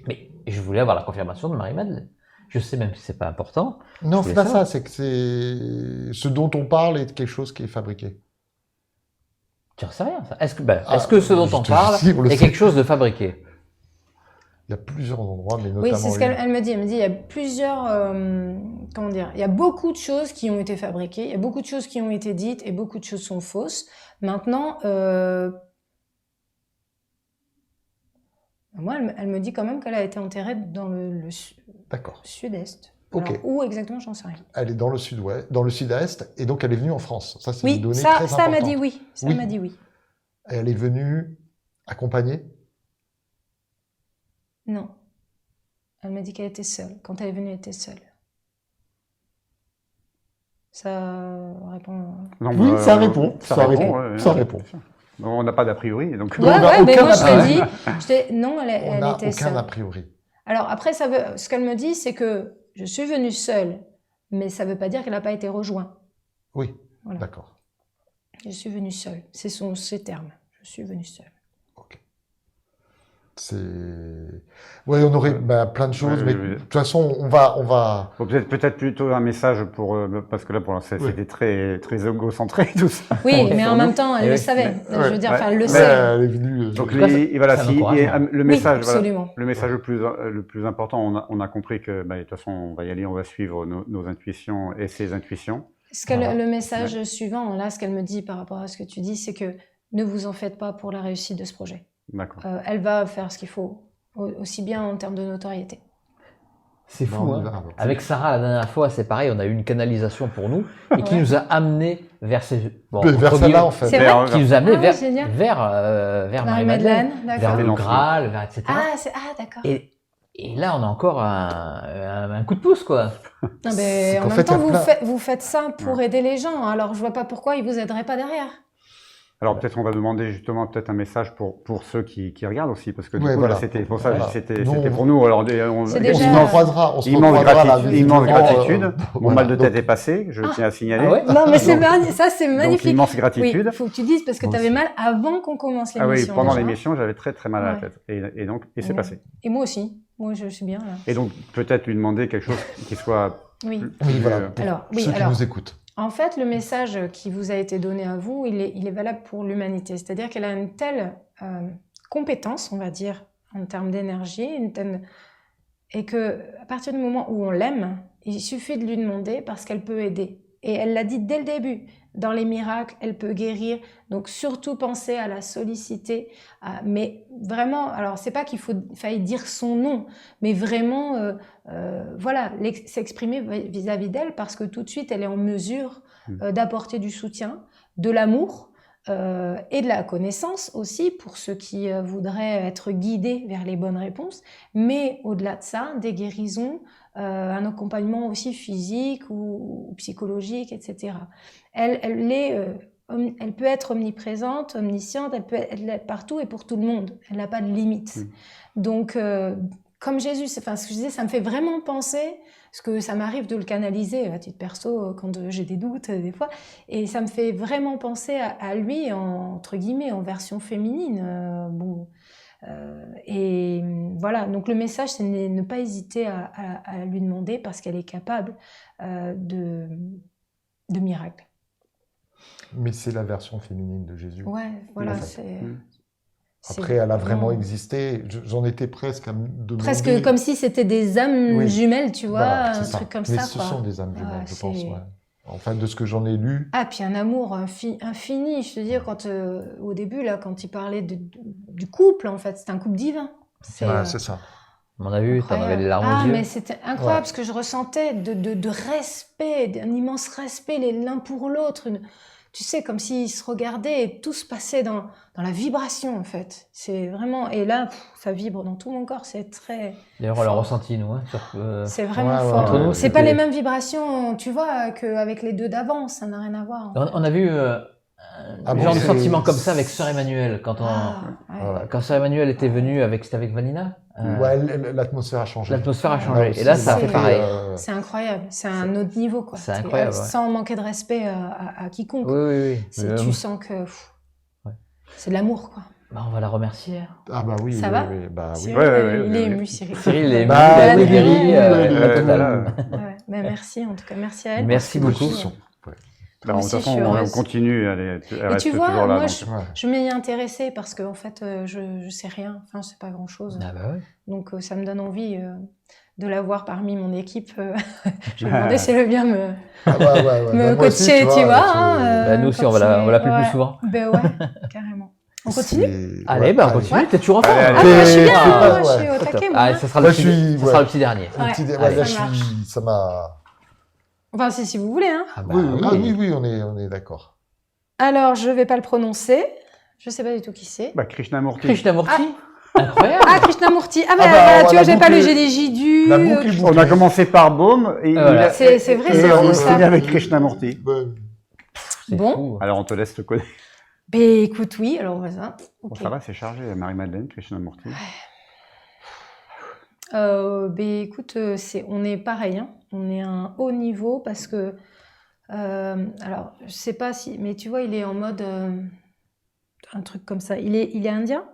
Mais je voulais avoir la confirmation de Marie-Madeleine. Je sais même si c'est pas important. non, Je c'est voulais pas savoir. ça, c'est que ce dont on parle est quelque chose qui est fabriqué. Tu ne sais rien, ça. Est-ce que ce dont je on te parle dis, on le est sait. quelque chose de fabriqué? Il y a plusieurs endroits, mais Oui, notamment. c'est ce qu'elle me dit. Elle me dit, il y a plusieurs, comment dire, il y a beaucoup de choses qui ont été fabriquées, il y a beaucoup de choses qui ont été dites et beaucoup de choses sont fausses. Maintenant, moi, elle me dit quand même qu'elle a été enterrée dans le D'accord. sud-est. Ok. Alors, où exactement, j'en sais rien. Elle est dans le sud-ouest, dans le sud-est, et donc elle est venue en France. Ça, c'est une Oui, donnée ça très m'a importante. dit oui. Ça Oui. m'a dit oui. Et elle est venue accompagnée. Non. Elle m'a dit qu'elle était seule. Quand elle est venue, elle était seule. Ça répond. Non, Oui, bah, ça répond. Ça Ça répond. répond. ouais, Ça ouais. répond. On n'a pas d'a priori, donc. Ouais, on a mais aucun moi je a te priori. dis, non, On elle n'a était aucun a seule. priori. Alors après, ce qu'elle me dit, c'est que je suis venue seule, mais ça ne veut pas dire qu'elle n'a pas été rejointe. Oui, Voilà. d'accord. Je suis venue seule. C'est ses termes. Je suis venue seule. Ok. Ouais, on aurait plein de choses, mais de toute façon, on va. Bon, peut-être plutôt un message parce que là, pour l'instant, Oui. c'était très égocentré, tout ça. Oui, mais en nous. même temps, elle Et le oui. savait. Mais- Je veux dire, ouais. enfin, elle le Mais sait. elle est venue. Donc, tout cas, voilà, c'est un si, encouragement. Oui, le message, voilà, absolument. le message le plus important, on a compris que, de toute façon, on va y aller, on va suivre nos intuitions et ses intuitions. Voilà. Le message suivant, là, ce qu'elle me dit par rapport à ce que tu dis, c'est que ne vous en faites pas pour la réussite de ce projet. D'accord. Elle va faire ce qu'il faut, aussi bien en termes de notoriété. C'est fou, on y hein. va, alors. Avec Sarah, la dernière fois, c'est pareil, on a eu une canalisation pour nous et qui Ouais. nous a amené vers ces. Bon, Vers entre celle-là, guillemets, en fait. C'est vrai qui nous a amené Ah vers, oui, génial. vers Marie-Madeleine, vers d'accord. le L'enfant. Graal, vers etc. D'accord. Et là, on a encore un coup de pouce, quoi. Non, C'est mais en qu'en même fait, temps, il y a plein- vous faites ça pour aider les gens. Alors, je vois pas pourquoi ils vous aideraient pas derrière. Alors peut-être on va demander justement peut-être un message pour ceux qui regardent aussi, parce que du coup, voilà. là, c'était pour ça, Voilà. c'était Nous, pour nous. Alors, C'est On déjà- se recroisera, immense gratitude. Mon voilà. mal de tête Donc, est passé, je tiens à signaler. Ah ouais Non, mais ça, c'est Donc magnifique. immense Oui, gratitude. il faut que tu dises parce que Moi tu avais aussi. mal avant qu'on commence Ah oui, l'émission. pendant déjà. l'émission, j'avais très mal à la Ouais. tête. Et donc, c'est Ouais. passé. Et moi aussi. Moi, je suis bien là. Et donc, peut-être lui demander quelque chose qui soit Oui. Oui, voilà. euh, Pour Alors, ceux qui nous écoutent. En fait, le message qui vous a été donné à vous, il est valable pour l'humanité. C'est-à-dire qu'elle a une telle compétence, on va dire, en termes d'énergie, et que à partir du moment où on l'aime, il suffit de lui demander parce qu'elle peut aider. Et elle l'a dit dès le début. Dans les miracles, elle peut guérir. Donc surtout pensez à la solliciter. Mais vraiment, alors c'est pas qu'il faille dire son nom, mais vraiment, voilà, s'exprimer vis-à-vis d'elle parce que tout de suite, elle est en mesure d'apporter du soutien, de l'amour et de la connaissance aussi pour ceux qui voudraient être guidés vers les bonnes réponses. Mais au-delà de ça, des guérisons, un accompagnement aussi physique ou psychologique, etc. Elle peut être omniprésente, omnisciente, elle peut être partout et pour tout le monde. Elle n'a pas de limite. Donc, comme Jésus, ce que je disais, ça me fait vraiment penser, parce que ça m'arrive de le canaliser à titre perso quand j'ai des doutes des fois, et ça me fait vraiment penser à lui, entre guillemets, en version féminine. Et voilà, donc le message, c'est ne pas hésiter à lui demander parce qu'elle est capable de miracles. Mais c'est la version féminine de Jésus. Ouais, voilà, En fait. Après, elle a vraiment existé. J'en étais presque à me demander... Presque comme si c'était des âmes jumelles, tu vois, voilà, un truc comme mais ça. ce quoi. sont des âmes jumelles, je pense. Ouais. Enfin, de ce que j'en ai lu. Ah, puis un amour infini. Je te dis, au début, là, quand il parlait du couple, en fait, c'est un couple divin. C'est ça. On a vu, t'en avais les larmes aux yeux. Mais c'était incroyable ce que je ressentais de respect, d'un immense respect l'un pour l'autre. Tu sais, comme s'ils se regardaient et tout se passait dans la vibration, en fait. C'est vraiment... Et là, ça vibre dans tout mon corps. C'est très... D'ailleurs, on l'a ressenti, nous. Hein, c'est vraiment fort. Entre nous, c'est pas les mêmes vibrations, tu vois, qu'avec les deux d'avant. Ça n'a rien à voir. On a vu genre de sentiment comme ça avec Sœur Emmanuel. Quand Sœur Emmanuel était venue c'était avec Vanina. Ouais, l'atmosphère a changé. L'atmosphère a changé. Et là, ça a fait pareil. C'est incroyable. C'est un autre niveau, quoi. C'est incroyable. Sans manquer de respect à quiconque. Oui. Tu sens que c'est de l'amour, quoi. Bah, on va la remercier. Ça va il est ému, Cyril. Cyril, il est ému, il est guéri. Merci, en tout cas. Merci à elle. Merci beaucoup. De toute façon, on continue. Elle reste tu vois, toujours là. Moi, je m'y ai intéressée parce que en fait, je sais rien. Enfin, je sais pas grand-chose. Ah bah ouais. Donc, ça me donne envie de la voir parmi mon équipe. Je vais demander si elle veut bien me coacher, tu vois. Nous aussi, on va l'appeler plus souvent. Ben ouais, carrément. On continue? Allez, on continue. T'es toujours en forme. Je suis bien. Je suis au taquet, moi. Ça sera le petit dernier. Ça m'a... Enfin, si vous voulez. Hein. Oui, on est d'accord. Alors, je vais pas le prononcer. Je sais pas du tout qui c'est. Krishnamurti. Krishnamurti. Incroyable. Krishnamurti. Tu vois, j'ai pas le GDJ La boucle est on a commencé par Baume. C'est vrai, c'est on ça. finit avec Krishnamurti. Bon. Alors, on te laisse le connaître. Ben écoute, oui, alors voilà. Bon, ça va, c'est chargé. Marie-Madeleine, Krishnamurti. Écoute, on est pareil, hein. On est à un haut niveau parce que, alors, je sais pas si, mais tu vois, il est en mode, un truc comme ça. Il est indien.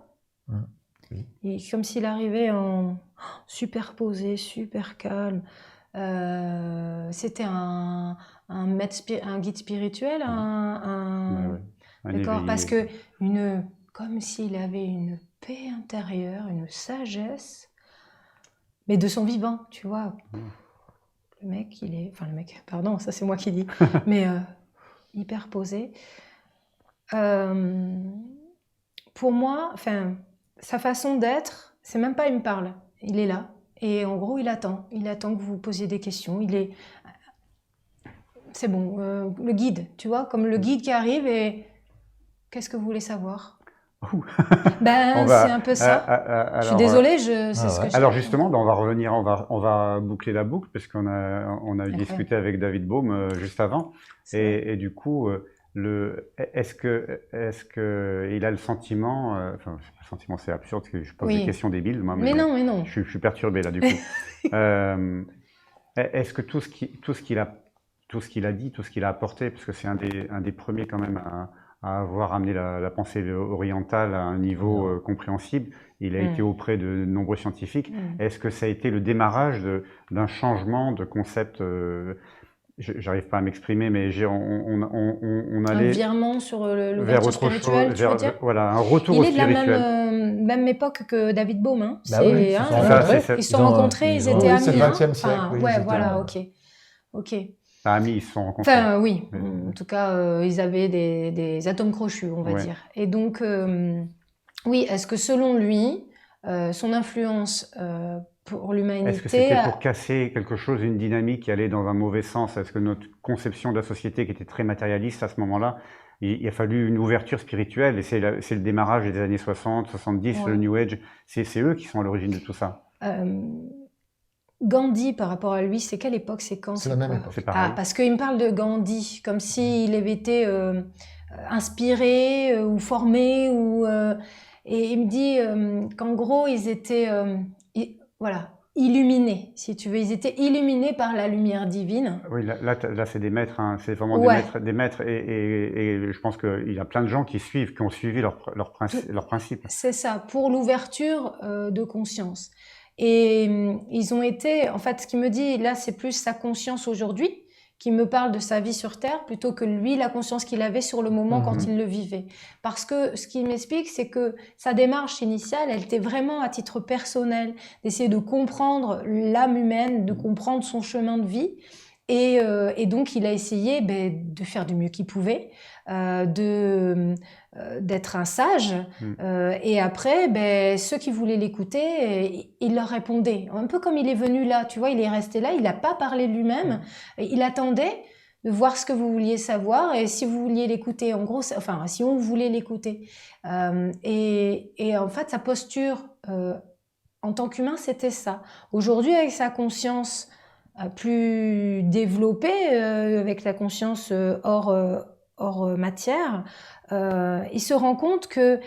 Oui. Il est comme s'il arrivait en super posé, super calme. C'était un guide spirituel, d'accord, parce que comme s'il avait une paix intérieure, une sagesse. Mais de son vivant, tu vois. Le mec, pardon, ça c'est moi qui dis, mais hyper posé. Pour moi, sa façon d'être, c'est même pas il me parle, il est là. Et en gros, il attend que vous posiez des questions. C'est bon, le guide, tu vois, comme le guide qui arrive et qu'est-ce que vous voulez savoir? C'est un peu ça. Je suis désolée, c'est ce que je... Alors justement, on va revenir, on va boucler la boucle parce qu'on a discuté avec David Baume juste avant. Et du coup, Est-ce que il a le sentiment, enfin, le sentiment, c'est absurde, parce que je pose des questions débiles, moi, mais non. Je suis perturbé là, du coup. Est-ce que tout ce qu'il a dit, tout ce qu'il a apporté, parce que c'est un des premiers quand même à avoir amené la pensée orientale à un niveau compréhensible, il a été auprès de nombreux scientifiques. Est-ce que ça a été le démarrage d'un changement de concept? J'arrive pas à m'exprimer, mais on allait un virement sur vers l'ouverture autre spirituelle, chose, tu veux dire? voilà, un retour au Il est de la spirituel. même époque que David Bohm. Hein. Bah oui, Ils se sont rencontrés, ils étaient amis. C'est le hein. 20e siècle. Enfin, oui, ouais, ils étaient voilà, amis. ok. Amis, ils se sont rencontrés. Enfin, oui. En tout cas, ils avaient des atomes crochus, on va dire. Et donc, oui, est-ce que selon lui, son influence pour l'humanité... Est-ce que c'était pour casser quelque chose, une dynamique qui allait dans un mauvais sens? Est-ce que notre conception de la société, qui était très matérialiste à ce moment-là, il a fallu une ouverture spirituelle, et c'est le démarrage des années 60, 70, le New Age, c'est eux qui sont à l'origine de tout ça. Gandhi, par rapport à lui, c'est quelle époque? C'est quand? C'est la même époque. C'est pareil. Parce qu'il me parle de Gandhi, comme s'il avait été inspiré ou formé, et il me dit qu'en gros, ils étaient illuminés, si tu veux. Ils étaient illuminés par la lumière divine. Oui, là c'est des maîtres, hein. C'est vraiment des maîtres, et je pense qu'il y a plein de gens qui ont suivi leurs principes. C'est ça, pour l'ouverture de conscience. Et ils ont été, en fait, ce qu'il me dit, là, c'est plus sa conscience aujourd'hui, qui me parle de sa vie sur Terre, plutôt que lui, la conscience qu'il avait sur le moment quand il le vivait. Parce que ce qu'il m'explique, c'est que sa démarche initiale, elle était vraiment à titre personnel, d'essayer de comprendre l'âme humaine, de comprendre son chemin de vie. Et donc, il a essayé de faire du mieux qu'il pouvait, d'être un sage. Et après, ceux qui voulaient l'écouter, il leur répondait. Un peu comme il est venu là, tu vois, il est resté là, il n'a pas parlé de lui-même. Il attendait de voir ce que vous vouliez savoir et si vous vouliez l'écouter. En gros, enfin, si on voulait l'écouter. Et en fait, sa posture en tant qu'humain, c'était ça. Aujourd'hui, avec sa conscience plus développée, avec la conscience hors matière, il se rend compte que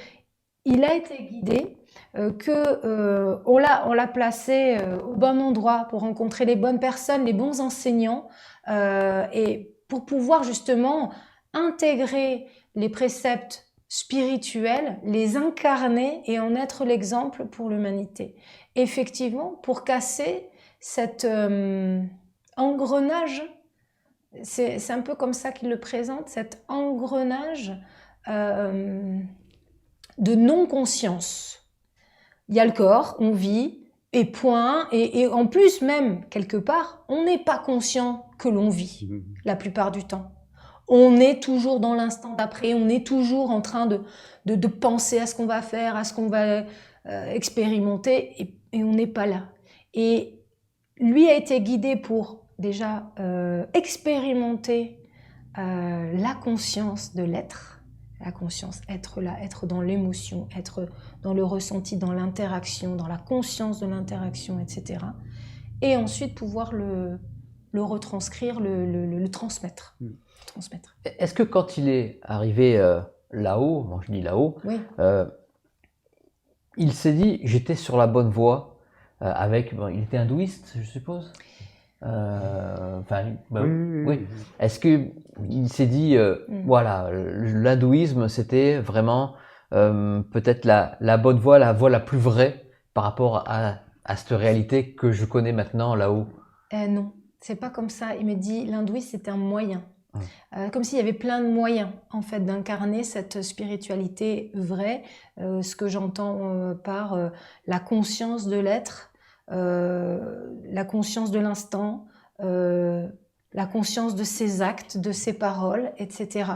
il a été guidé, on l'a placé au bon endroit pour rencontrer les bonnes personnes, les bons enseignants, et pour pouvoir justement intégrer les préceptes spirituels, les incarner et en être l'exemple pour l'humanité. Effectivement, pour casser cet engrenage, c'est un peu comme ça qu'il le présente, cet engrenage de non-conscience. Il y a le corps, on vit, et point, et en plus même, quelque part, on n'est pas conscient que l'on vit, la plupart du temps. On est toujours dans l'instant d'après, on est toujours en train de penser à ce qu'on va faire, à ce qu'on va expérimenter, et on n'est pas là. Et lui a été guidé pour déjà expérimenter la conscience de l'être, la conscience, être là, être dans l'émotion, être dans le ressenti, dans l'interaction, dans la conscience de l'interaction, etc. Et ensuite pouvoir le retranscrire, le transmettre. Est-ce que quand il est arrivé là-haut, moi je dis là-haut, oui. Il s'est dit j'étais sur la bonne voie il était hindouiste, je suppose. Oui. Est-ce que il s'est dit voilà, l'hindouisme c'était vraiment peut-être la bonne voie, la voie la plus vraie par rapport à cette réalité que je connais maintenant là-haut? Non, c'est pas comme ça. Il me dit l'hindouisme c'était un moyen. Comme s'il y avait plein de moyens en fait d'incarner cette spiritualité vraie, ce que j'entends par la conscience de l'être, la conscience de l'instant, la conscience de ses actes, de ses paroles, etc.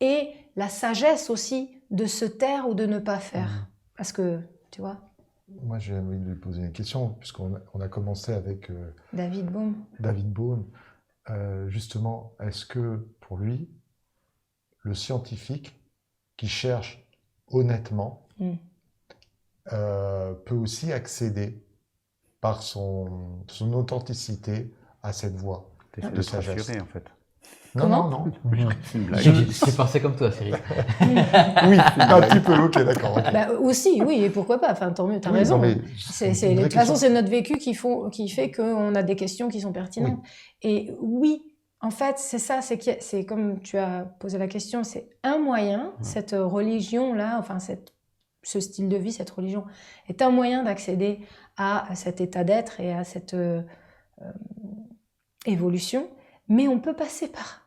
Et la sagesse aussi de se taire ou de ne pas faire. Parce que, tu vois. Moi, j'ai envie de lui poser une question, puisqu'on a commencé avec David Bohm. David Bohm. Justement, est-ce que pour lui, le scientifique qui cherche honnêtement peut aussi accéder par son authenticité à cette voie de sagesse, en fait. Non, non. C'est une blague. J'ai pensé comme toi, Cyril. Oui, un petit peu, ok, d'accord. ok. Bah, aussi, oui, et pourquoi pas. Enfin, tant mieux, t'as Oui, raison. non, mais De toute façon, c'est notre vécu qui fait qu'on a des questions qui sont pertinentes. Et oui, en fait, c'est ça, c'est comme tu as posé la question, c'est un moyen, cette religion-là, enfin, ce style de vie, cette religion, est un moyen d'accéder à cet état d'être et à cette évolution. Mais on peut passer par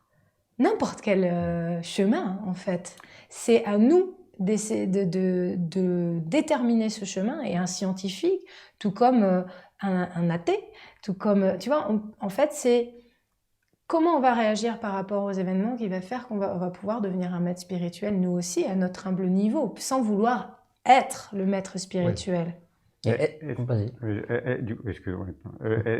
n'importe quel chemin, en fait. C'est à nous d'essayer de déterminer ce chemin, et un scientifique, tout comme un athée, tout comme, tu vois, en fait, c'est comment on va réagir par rapport aux événements qui va faire qu'on va pouvoir devenir un maître spirituel, nous aussi, à notre humble niveau, sans vouloir être le maître spirituel. Vas-y.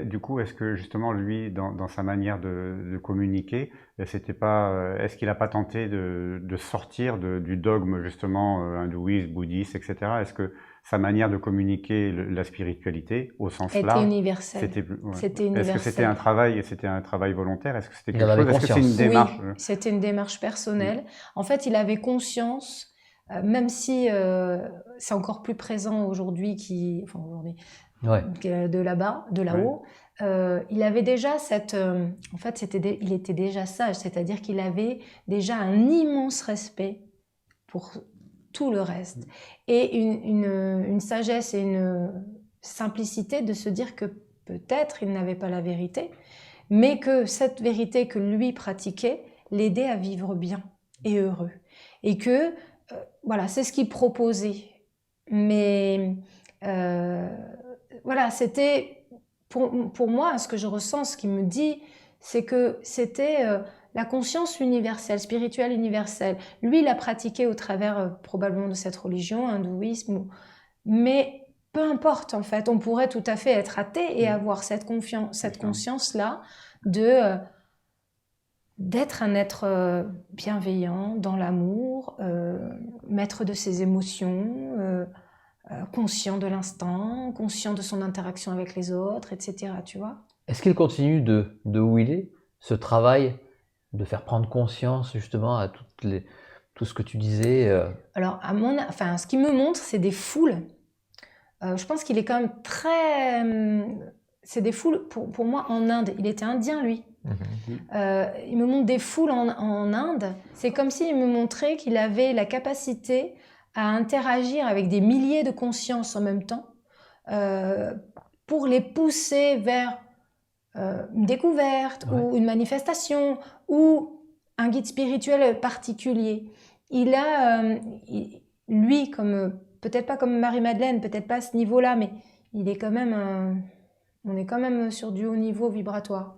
Du coup, est-ce que justement lui, dans sa manière de communiquer, c'était pas, est-ce qu'il n'a pas tenté de sortir du dogme justement hindouiste, bouddhiste, etc. Est-ce que sa manière de communiquer la spiritualité au sens était large, universel. C'était universel. Est-ce que c'était un travail volontaire? Est-ce que c'était Il quelque avait chose? Est-ce que c'est une démarche? Oui, c'était une démarche personnelle. En fait, il avait conscience. Même si c'est encore plus présent aujourd'hui, de là-bas, de là-haut, il avait déjà en fait, il était déjà sage, c'est-à-dire qu'il avait déjà un immense respect pour tout le reste, et une sagesse et une simplicité de se dire que peut-être il n'avait pas la vérité, mais que cette vérité que lui pratiquait l'aidait à vivre bien et heureux, et que voilà, c'est ce qu'il proposait. Mais voilà, c'était pour moi, ce que je ressens, ce qu'il me dit, c'est que c'était la conscience universelle, spirituelle universelle. Lui, il a pratiqué au travers probablement de cette religion, hindouisme, mais peu importe en fait, on pourrait tout à fait être athée et avoir cette conscience-là d'être un être bienveillant, dans l'amour, maître de ses émotions, conscient de l'instant, conscient de son interaction avec les autres, etc. Tu vois ? Est-ce qu'il continue de où il est, ce travail de faire prendre conscience justement à tout ce que tu disais Alors, ce qu'il me montre, c'est des foules. Je pense qu'il est quand même très... c'est des foules, pour moi, en Inde. Il était indien, lui. Il me montre des foules en Inde. C'est comme s'il me montrait qu'il avait la capacité à interagir avec des milliers de consciences en même temps pour les pousser vers une découverte ou une manifestation ou un guide spirituel particulier. Il a, lui, peut-être pas comme Marie-Madeleine, peut-être pas à ce niveau-là, mais il est quand même, on est quand même sur du haut niveau vibratoire.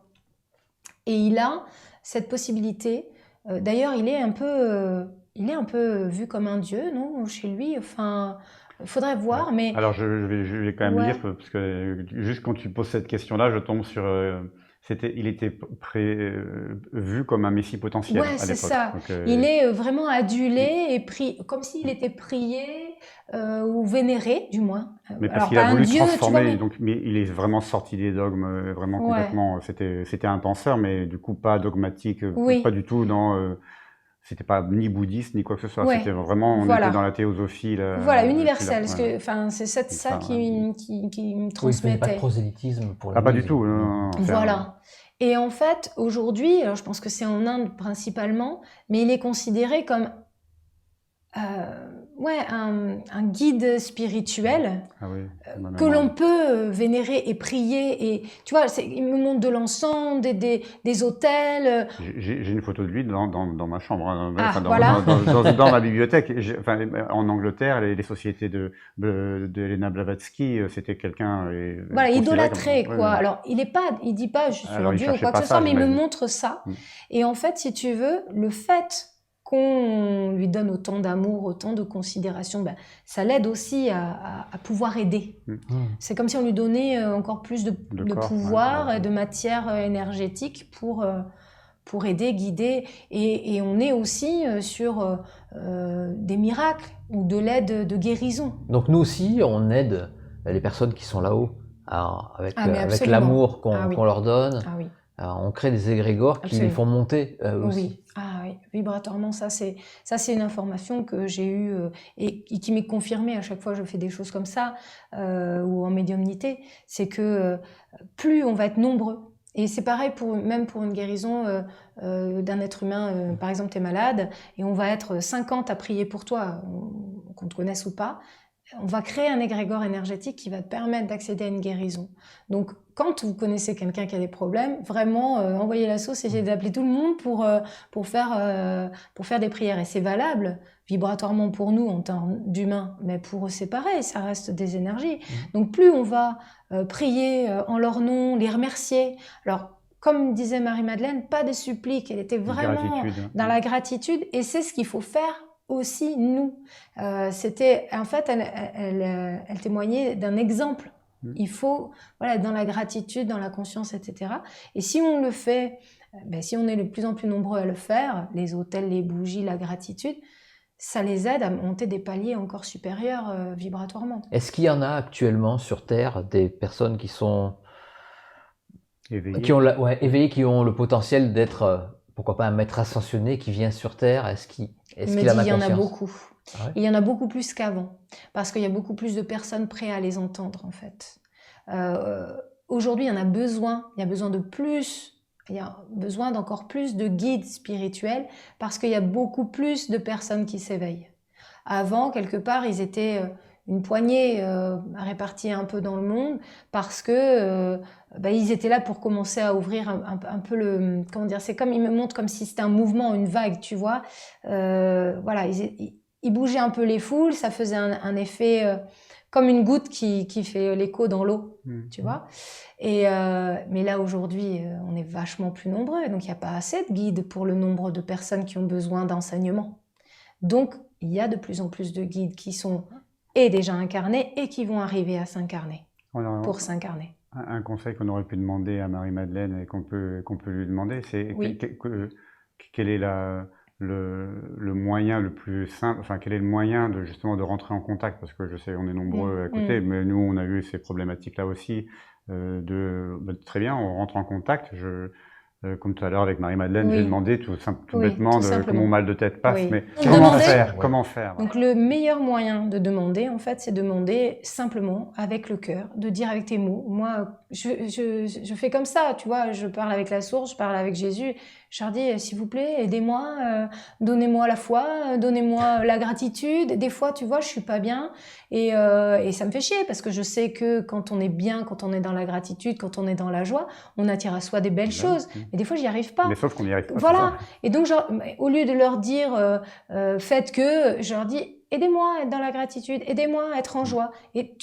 Et il a cette possibilité. D'ailleurs, il est un peu vu comme un dieu, non, chez lui. Enfin, il faudrait voir, mais... Alors, je vais quand même lire, parce que juste quand tu poses cette question-là, je tombe sur... il était vu comme un messie potentiel à l'époque. Ouais, c'est ça. Donc, il est vraiment adulé et comme s'il était prié ou vénéré, du moins. Mais parce qu'il a voulu transformer, mais il est vraiment sorti des dogmes, vraiment complètement. C'était un penseur, mais du coup pas dogmatique, pas du tout dans... c'était pas ni bouddhiste ni quoi que ce soit. C'était vraiment, on était dans la théosophie. Universelle. C'est ça qui me transmettait. Il n'y pas de prosélytisme pour la pas du tout. Non, voilà. Et en fait, aujourd'hui, alors je pense que c'est en Inde principalement, mais il est considéré comme un guide spirituel que l'on peut vénérer et prier. Et tu vois, il me montre de l'encens, des autels. J'ai une photo de lui dans ma chambre, dans ma bibliothèque. En Angleterre, les sociétés de Helena Blavatsky, c'était quelqu'un. Voilà, idolâtré, quoi. Alors, il dit pas je suis un dieu ou quoi que ce soit, mais il me montre ça. Et en fait, si tu veux, le fait qu'on lui donne autant d'amour, autant de considération, ça l'aide aussi à pouvoir aider. C'est comme si on lui donnait encore plus de pouvoir et de matière énergétique pour aider, guider. Et on est aussi sur des miracles ou de l'aide de guérison. Donc nous aussi, on aide les personnes qui sont là-haut avec l'amour qu'on leur donne. on crée des égrégores qui les font monter aussi. Oui. Ah oui, vibratoirement, ça c'est une information que j'ai eue et qui m'est confirmée à chaque fois que je fais des choses comme ça ou en médiumnité, c'est que plus on va être nombreux, et c'est pareil même pour une guérison d'un être humain, par exemple tu es malade et on va être 50 à prier pour toi, qu'on te connaisse ou pas, on va créer un égrégore énergétique qui va te permettre d'accéder à une guérison. Donc, quand vous connaissez quelqu'un qui a des problèmes, vraiment, envoyez la sauce, essayez d'appeler tout le monde pour faire des prières. Et c'est valable vibratoirement pour nous en tant d'humains, mais pour eux c'est pareil, ça reste des énergies. Donc, plus on va prier en leur nom, les remercier. Alors, comme disait Marie-Madeleine, pas des suppliques, elle était vraiment dans la gratitude, et c'est ce qu'il faut faire aussi nous. C'était en fait, elle témoignait d'un exemple. Il faut être dans la gratitude, dans la conscience, etc. Et si on le fait, si on est de plus en plus nombreux à le faire, les autels, les bougies, la gratitude, ça les aide à monter des paliers encore supérieurs vibratoirement. Est-ce qu'il y en a actuellement sur Terre des personnes qui sont éveillées, qui ont le potentiel d'être pourquoi pas un maître ascensionné qui vient sur Terre? Est-ce qu'il a ma conscience? Il y en a beaucoup. Ah ouais? Il y en a beaucoup plus qu'avant, parce qu'il y a beaucoup plus de personnes prêtes à les entendre, en fait. Aujourd'hui, il y a besoin d'encore plus de guides spirituels, parce qu'il y a beaucoup plus de personnes qui s'éveillent. Avant, quelque part, ils étaient une poignée répartie un peu dans le monde, parce que ils étaient là pour commencer à ouvrir un peu le... Comment dire, c'est comme, ils me montrent comme si c'était un mouvement, une vague, tu vois. Voilà, ils bougeaient un peu les foules, ça faisait un effet comme une goutte qui fait l'écho dans l'eau, tu vois. Et mais là, aujourd'hui, on est vachement plus nombreux, donc il n'y a pas assez de guides pour le nombre de personnes qui ont besoin d'enseignement. Donc, il y a de plus en plus de guides qui sont déjà incarnés et qui vont arriver à s'incarner, pour s'incarner. Un conseil qu'on aurait pu demander à Marie-Madeleine et qu'on peut lui demander, c'est quel est le moyen le plus simple, enfin quel est le moyen justement de rentrer en contact, parce que je sais on est nombreux à côté, mais nous on a eu ces problématiques-là aussi, très bien, on rentre en contact. Comme tout à l'heure avec Marie-Madeleine, j'ai demandé tout bêtement que mon mal de tête passe, mais comment faire Donc le meilleur moyen de demander, en fait, c'est demander simplement avec le cœur, de dire avec tes mots. Moi, je fais comme ça, tu vois, je parle avec la source, je parle avec Jésus, je leur dis, s'il vous plaît, aidez-moi, donnez-moi la foi, donnez-moi la gratitude. Des fois, tu vois, je suis pas bien et ça me fait chier parce que je sais que quand on est bien, quand on est dans la gratitude, quand on est dans la joie, on attire à soi des belles choses. Mais des fois, j'y arrive pas. Mais sauf qu'on n'y arrive pas. Voilà. Et donc, au lieu de leur dire, faites que, je leur dis, aidez-moi à être dans la gratitude, aidez-moi à être en joie. Et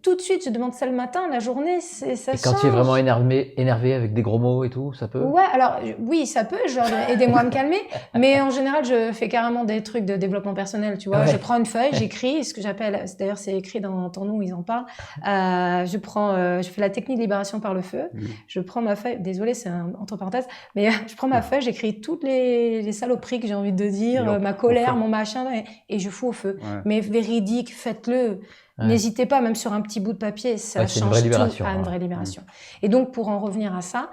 tout de suite, je demande ça le matin, la journée, ça change. Et quand tu es vraiment énervé avec des gros mots et tout, ça peut? Ouais, alors oui, ça peut, genre aidez-moi à me calmer. Mais en général, je fais carrément des trucs de développement personnel, tu vois. Je prends une feuille, j'écris ce que j'appelle, d'ailleurs c'est écrit dans Ton Nous, ils en parlent. Je fais la technique de libération par le feu. Je prends ma feuille, désolée, c'est entre parenthèses, mais je prends ma feuille, j'écris toutes les saloperies que j'ai envie de dire, ma colère, mon machin, et je fous au feu. Mais véridique, faites-le. N'hésitez pas, même sur un petit bout de papier, ça change tout à une vraie libération. Et donc, pour en revenir à ça,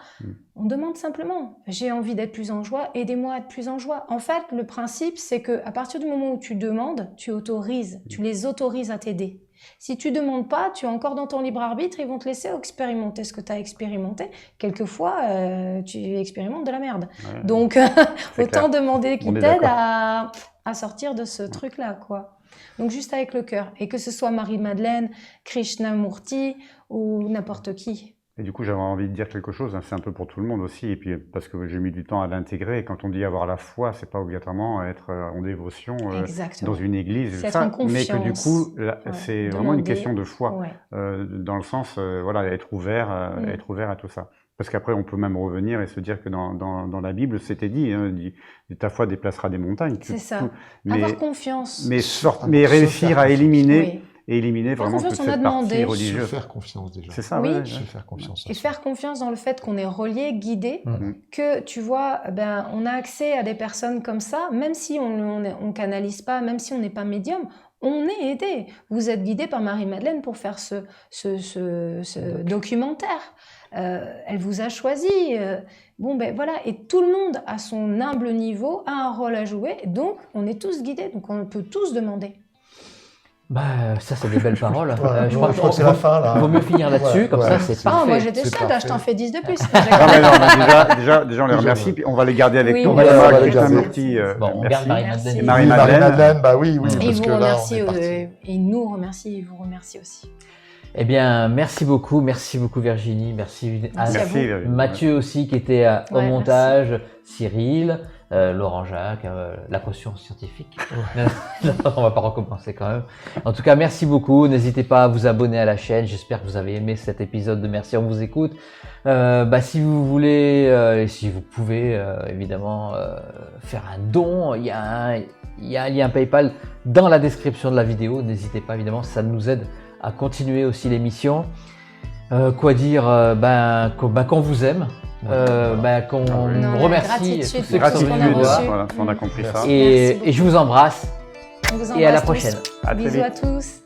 on demande simplement, j'ai envie d'être plus en joie, aidez-moi à être plus en joie. En fait, le principe, c'est que à partir du moment où tu demandes, tu autorises, tu les autorises à t'aider. Si tu demandes pas, tu es encore dans ton libre arbitre, ils vont te laisser expérimenter ce que tu as expérimenté. Quelquefois, tu expérimentes de la merde. Donc, autant demander qu'ils t'aident à sortir de ce truc-là, quoi. Donc, juste avec le cœur. Et que ce soit Marie-Madeleine, Krishnamurti ou n'importe qui. Et du coup, j'avais envie de dire quelque chose, c'est un peu pour tout le monde aussi, et puis parce que j'ai mis du temps à l'intégrer, et quand on dit avoir la foi, c'est pas obligatoirement être en dévotion dans une église, c'est être en confiance. Mais que du coup, c'est vraiment une question de foi, dans le sens, être ouvert à tout ça. Parce qu'après, on peut même revenir et se dire que dans la Bible, c'était dit, ta foi déplacera des montagnes. C'est ça. Avoir confiance. Mais réussir à éliminer vraiment toute cette partie religieuse. Se faire confiance déjà. C'est ça, se faire confiance. Et faire confiance dans le fait qu'on est relié, guidé, que tu vois, on a accès à des personnes comme ça, même si on canalise pas, même si on n'est pas médium, on est aidé. Vous êtes guidé par Marie-Madeleine pour faire ce documentaire. Elle vous a choisi. Bon, ben voilà. Et tout le monde, à son humble niveau, a un rôle à jouer. Donc, on est tous guidés. Donc, on peut tous demander. Bah, ça, c'est des belles paroles. Ouais, je crois que c'est la fin, là. Il vaut mieux finir là-dessus, comme ça, c'est parfait. Moi, j'étais C'est chaude, parfait. je t'en fais 10 de plus. Non, mais non, déjà, on les remercie, puis on va les garder avec Oui, nous. oui, Madame on va les Krishnamurti, garder. Bon, on garde merci. Marie-Madeleine. Merci. Marie-Madeleine. Bah oui, Et parce il que vous là, remercie, on est parti. et il nous remercie, il vous remercie aussi. Eh bien, merci beaucoup Virginie, merci à Merci à vous. Virginie. Mathieu aussi qui était au Ouais, montage, Cyril, Laurent Jacques, la caution scientifique. Non, on va pas recommencer quand même. En tout cas, merci beaucoup. N'hésitez pas à vous abonner à la chaîne. J'espère que vous avez aimé cet épisode de Merci, on vous écoute. Si vous voulez et si vous pouvez évidemment faire un don, il y a un lien PayPal dans la description de la vidéo. N'hésitez pas évidemment, ça nous aide à continuer aussi l'émission. Quoi dire, qu'on vous aime, qu'on Non, remercie gratitude tous ceux qui sont Gratitude, qu'on a venus nous voir. reçu. voilà, on a compris ça. Et je vous embrasse On vous et à la embrasse tous. prochaine. À très Bisous vite. à tous.